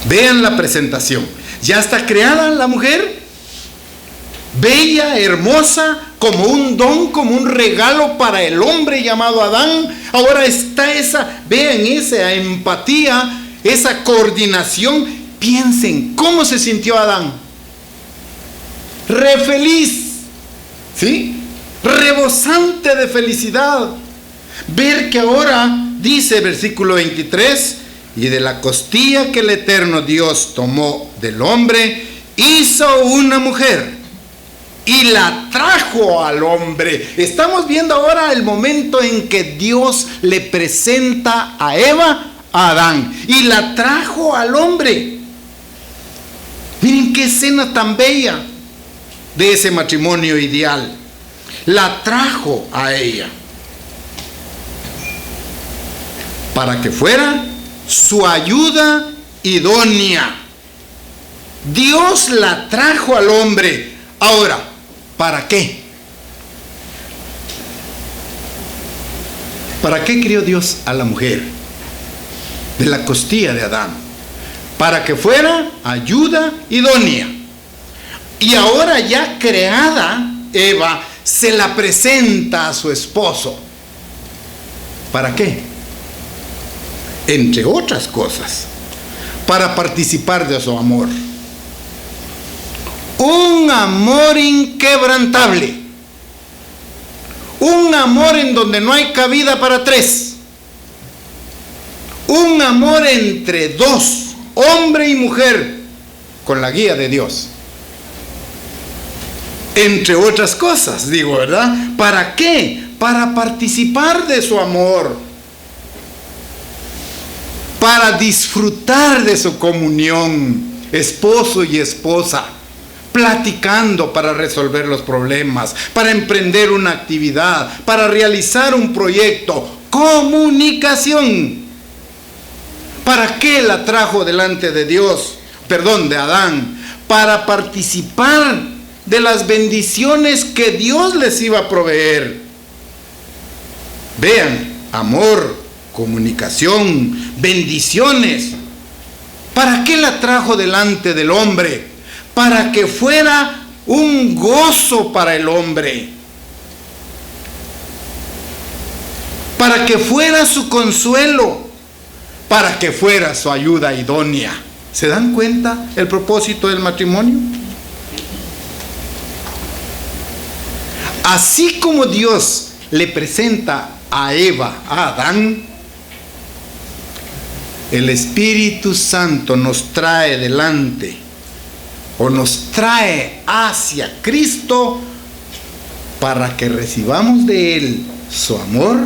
Vean la presentación. Ya está creada la mujer, bella, hermosa, como un don, como un regalo para el hombre llamado Adán. Ahora está vean esa empatía, esa coordinación. Piensen, ¿cómo se sintió Adán? Re feliz, ¿sí? Rebosante de felicidad. Ver que ahora, dice versículo 23, y de la costilla que el eterno Dios tomó del hombre, hizo una mujer y la trajo al hombre. Estamos viendo ahora el momento en que Dios le presenta a Eva, a Adán, y la trajo al hombre. Miren qué escena tan bella de ese matrimonio ideal. La trajo a ella para que fuera su ayuda idónea. Dios la trajo al hombre. Ahora, ¿para qué? ¿Para qué crió Dios a la mujer de la costilla de Adán? Para que fuera ayuda idónea. Y ahora ya creada, Eva se la presenta a su esposo. ¿Para qué? Entre otras cosas, para participar de su amor. Un amor inquebrantable. Un amor en donde no hay cabida para tres. Un amor entre dos, hombre y mujer, con la guía de Dios. Entre otras cosas, digo, ¿verdad? ¿Para qué? Para participar de su amor. Para disfrutar de su comunión, esposo y esposa, platicando para resolver los problemas, para emprender una actividad, para realizar un proyecto, comunicación. ¿Para qué la trajo delante de Dios? De Adán. Para participar de las bendiciones que Dios les iba a proveer. Vean, amor, comunicación, bendiciones. ¿Para qué la trajo delante del hombre? Para que fuera un gozo para el hombre. Para que fuera su consuelo. Para que fuera su ayuda idónea. ¿Se dan cuenta el propósito del matrimonio? Así como Dios le presenta a Eva, a Adán, el Espíritu Santo nos trae delante o nos trae hacia Cristo para que recibamos de Él su amor,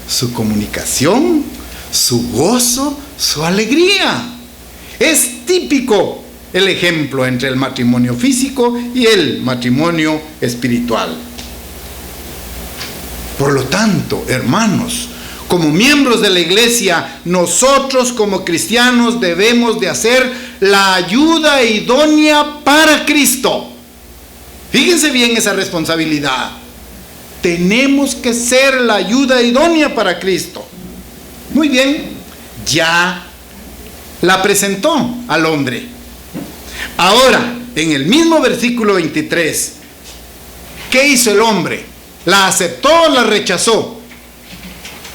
su comunicación, su gozo, su alegría. Es típico el ejemplo entre el matrimonio físico y el matrimonio espiritual. Por lo tanto, hermanos, como miembros de la iglesia, nosotros como cristianos debemos de hacer la ayuda idónea para Cristo. Fíjense bien esa responsabilidad. Tenemos que ser la ayuda idónea para Cristo. Muy bien, ya la presentó al hombre. Ahora, en el mismo versículo 23, ¿qué hizo el hombre? ¿La aceptó o la rechazó?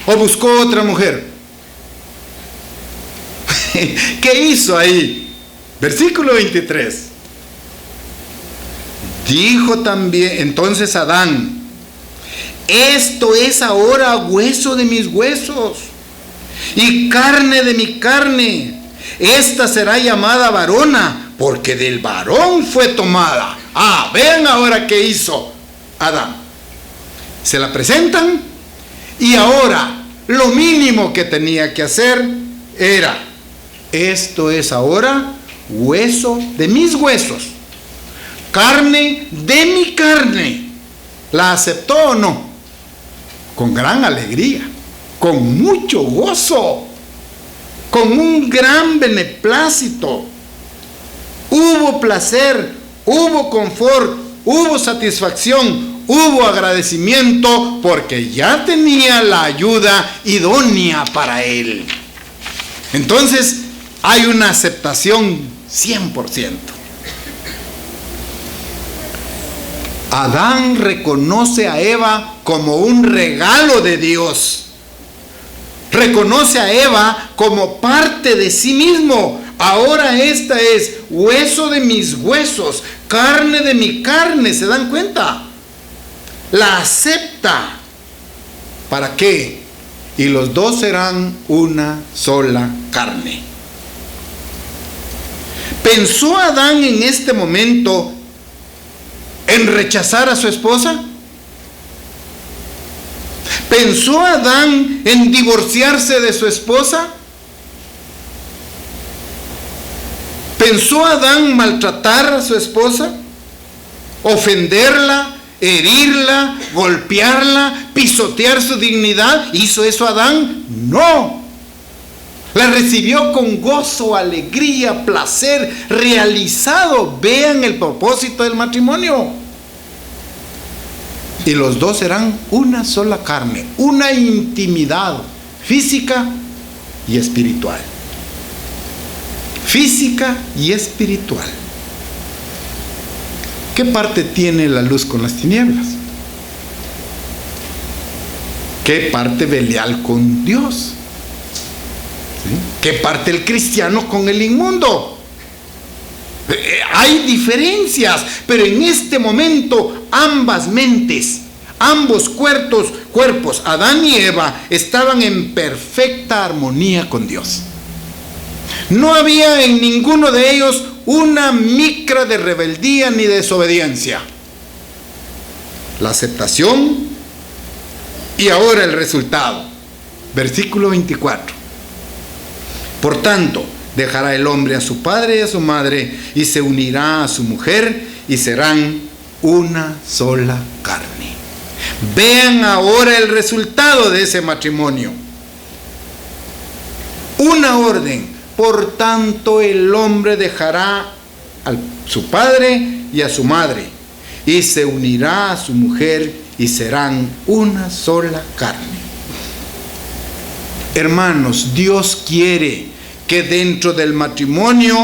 ¿O buscó otra mujer? ¿Qué hizo ahí? Versículo 23. Dijo también entonces Adán: esto es ahora hueso de mis huesos y carne de mi carne. Esta será llamada varona, porque del varón fue tomada. Vean ahora qué hizo Adán. Se la presentan y ahora lo mínimo que tenía que hacer era: esto es ahora hueso de mis huesos, carne de mi carne. ¿La aceptó o no? Con gran alegría, con mucho gozo, con un gran beneplácito. Hubo placer, hubo confort, hubo satisfacción, hubo agradecimiento, porque ya tenía la ayuda idónea para él. Entonces hay una aceptación 100%. Adán reconoce a Eva como un regalo de Dios. Reconoce a Eva como parte de sí mismo. Ahora esta es hueso de mis huesos, carne de mi carne. ¿Se dan cuenta? La acepta. ¿Para qué? Y los dos serán una sola carne. ¿Pensó Adán en este momento en rechazar a su esposa? ¿Pensó Adán en divorciarse de su esposa? ¿Pensó Adán maltratar a su esposa? ¿Ofenderla? ¿Herirla? ¿Golpearla? ¿Pisotear su dignidad? ¿Hizo eso Adán? No. La recibió con gozo, alegría, placer, realizado. Vean el propósito del matrimonio. Y los dos serán una sola carne, una intimidad física y espiritual. Física y espiritual. ¿Qué parte tiene la luz con las tinieblas? ¿Qué parte Belial con Dios? ¿Sí? ¿Qué parte el cristiano con el inmundo? Hay diferencias, pero en este momento ambas mentes, ambos cuerpos, Adán y Eva, estaban en perfecta armonía con Dios. No había en ninguno de ellos una micra de rebeldía ni desobediencia. La aceptación y ahora el resultado. Versículo 24. Por tanto, dejará el hombre a su padre y a su madre y se unirá a su mujer y serán una sola carne. Vean ahora el resultado de ese matrimonio. Una orden. Por tanto, el hombre dejará a su padre y a su madre y se unirá a su mujer y serán una sola carne. Hermanos, Dios quiere que dentro del matrimonio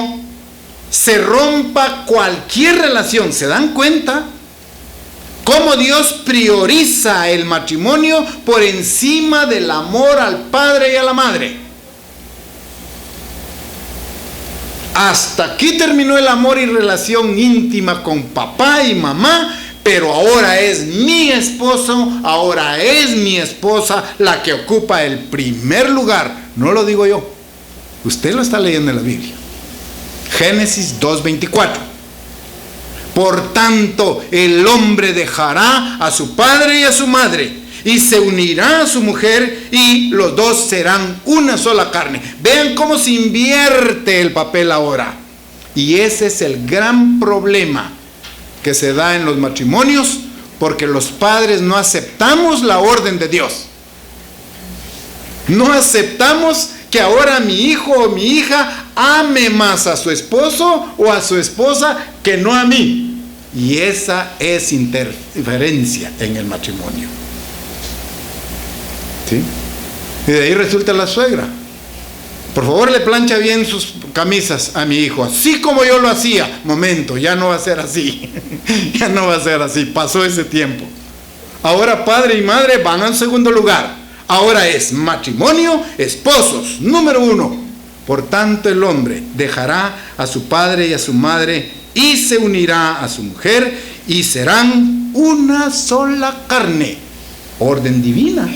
se rompa cualquier relación. ¿Se dan cuenta? Cómo Dios prioriza el matrimonio por encima del amor al padre y a la madre. Hasta aquí terminó el amor y relación íntima con papá y mamá, pero ahora es mi esposo, ahora es mi esposa la que ocupa el primer lugar. No lo digo yo, usted lo está leyendo en la Biblia. Génesis 2:24. Por tanto, el hombre dejará a su padre y a su madre y se unirá a su mujer y los dos serán una sola carne. Vean cómo se invierte el papel ahora. Y ese es el gran problema que se da en los matrimonios, porque los padres no aceptamos la orden de Dios. No aceptamos que ahora mi hijo o mi hija ame más a su esposo o a su esposa que no a mí. Y esa es interferencia en el matrimonio. ¿Sí? Y de ahí resulta la suegra: por favor, le plancha bien sus camisas a mi hijo, así como yo lo hacía. Momento, ya no va a ser así. Ya no va a ser así, pasó ese tiempo. Ahora padre y madre van al segundo lugar. Ahora es matrimonio, esposos, número 1. Por tanto, el hombre dejará a su padre y a su madre y se unirá a su mujer y serán una sola carne. Orden divina.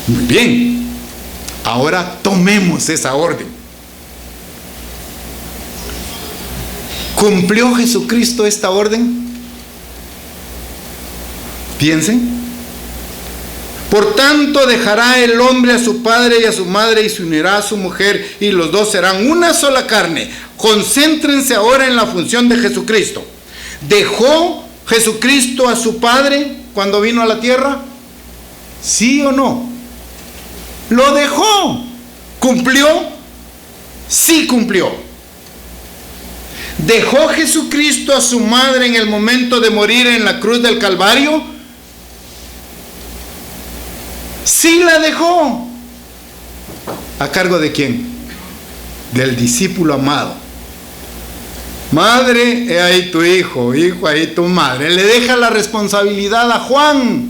Muy bien. Ahora tomemos esa orden. ¿Cumplió Jesucristo esta orden? Piensen. Por tanto, dejará el hombre a su padre y a su madre y se unirá a su mujer y los dos serán una sola carne. Concéntrense ahora en la función de Jesucristo. ¿Dejó Jesucristo a su padre cuando vino a la tierra? ¿Sí o no? Lo dejó. ¿Cumplió? Sí cumplió. ¿Dejó Jesucristo a su madre en el momento de morir en la cruz del Calvario? Sí la dejó. ¿A cargo de quién? Del discípulo amado. Madre, he ahí tu hijo, hijo, ahí tu madre. Le deja la responsabilidad a Juan.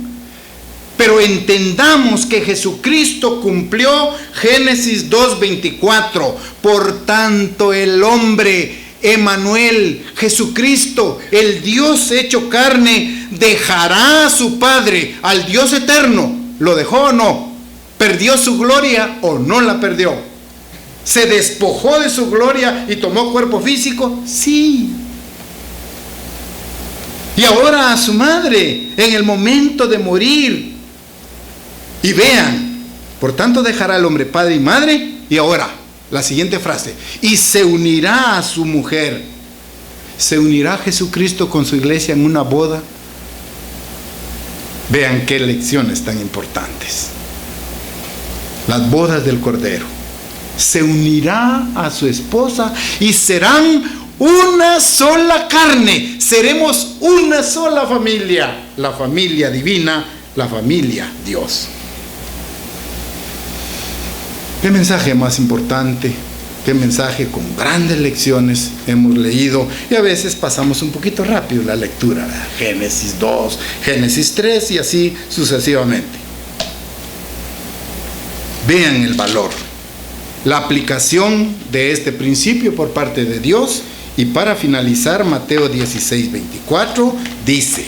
Pero entendamos que Jesucristo cumplió Génesis 2:24. Por tanto, el hombre, Emmanuel, Jesucristo, el Dios hecho carne, dejará a su Padre, al Dios eterno. ¿Lo dejó o no? ¿Perdió su gloria o no la perdió? ¿Se despojó de su gloria y tomó cuerpo físico? Sí. Y ahora a su madre, en el momento de morir. Y vean, por tanto dejará el hombre padre y madre. Y ahora, la siguiente frase. Y se unirá a su mujer. ¿Se unirá Jesucristo con su iglesia en una boda? Vean qué lecciones tan importantes. Las bodas del Cordero. Se unirá a su esposa y serán una sola carne. Seremos una sola familia. La familia divina, la familia Dios. ¿Qué mensaje más importante? ¿Qué mensaje con grandes lecciones hemos leído? Y a veces pasamos un poquito rápido la lectura. Génesis 2, Génesis 3 y así sucesivamente. Vean el valor, la aplicación de este principio por parte de Dios. Y para finalizar, Mateo 16:24 dice,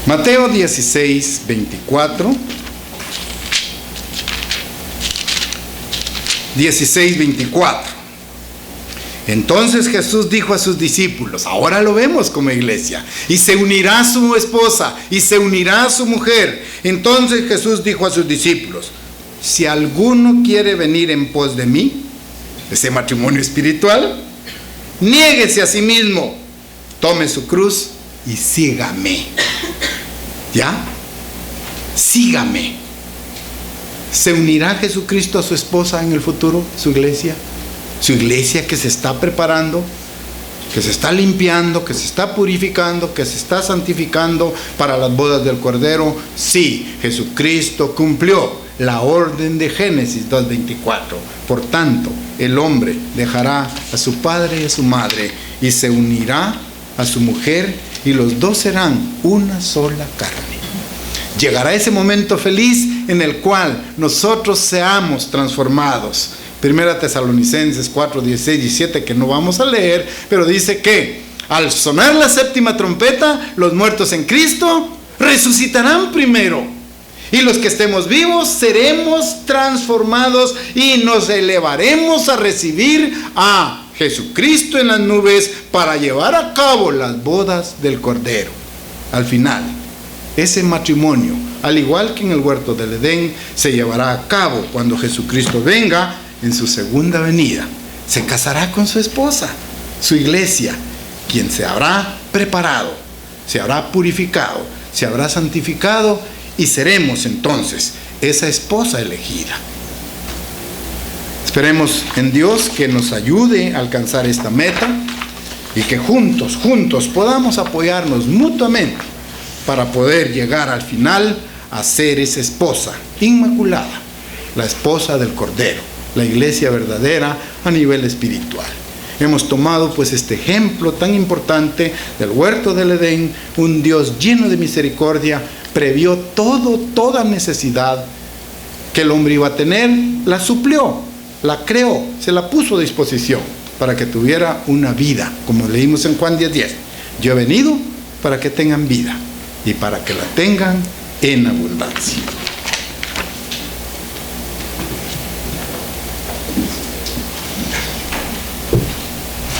Mateo 16:24, 16:24. Entonces Jesús dijo a sus discípulos, ahora lo vemos como iglesia, y se unirá a su esposa, y se unirá a su mujer. Entonces Jesús dijo a sus discípulos, si alguno quiere venir en pos de mí, ese matrimonio espiritual, niéguese a sí mismo, tome su cruz y sígame. ¿Ya? Sígame. ¿Se unirá Jesucristo a su esposa en el futuro, su iglesia? Su iglesia que se está preparando, que se está limpiando, que se está purificando, que se está santificando para las bodas del Cordero. Sí, Jesucristo cumplió la orden de Génesis 2:24. Por tanto, el hombre dejará a su padre y a su madre y se unirá a su mujer y los dos serán una sola carne. Llegará ese momento feliz en el cual nosotros seamos transformados. Primera Tesalonicenses 4:16-17, que no vamos a leer, pero dice que al sonar la séptima trompeta, los muertos en Cristo resucitarán primero. Y los que estemos vivos seremos transformados y nos elevaremos a recibir a Jesucristo en las nubes para llevar a cabo las bodas del Cordero. Al final, ese matrimonio, al igual que en el huerto del Edén, se llevará a cabo cuando Jesucristo venga en su segunda venida. Se casará con su esposa, su iglesia, quien se habrá preparado, se habrá purificado, se habrá santificado y seremos entonces esa esposa elegida. Esperemos en Dios que nos ayude a alcanzar esta meta y que juntos podamos apoyarnos mutuamente para poder llegar al final a ser esa esposa inmaculada, la esposa del Cordero, la iglesia verdadera a nivel espiritual. Hemos tomado pues este ejemplo tan importante del huerto del Edén. Un Dios lleno de misericordia previó toda necesidad que el hombre iba a tener, la suplió, la creó, se la puso a disposición para que tuviera una vida, como leímos en Juan 10:10. Yo he venido para que tengan vida y para que la tengan en abundancia.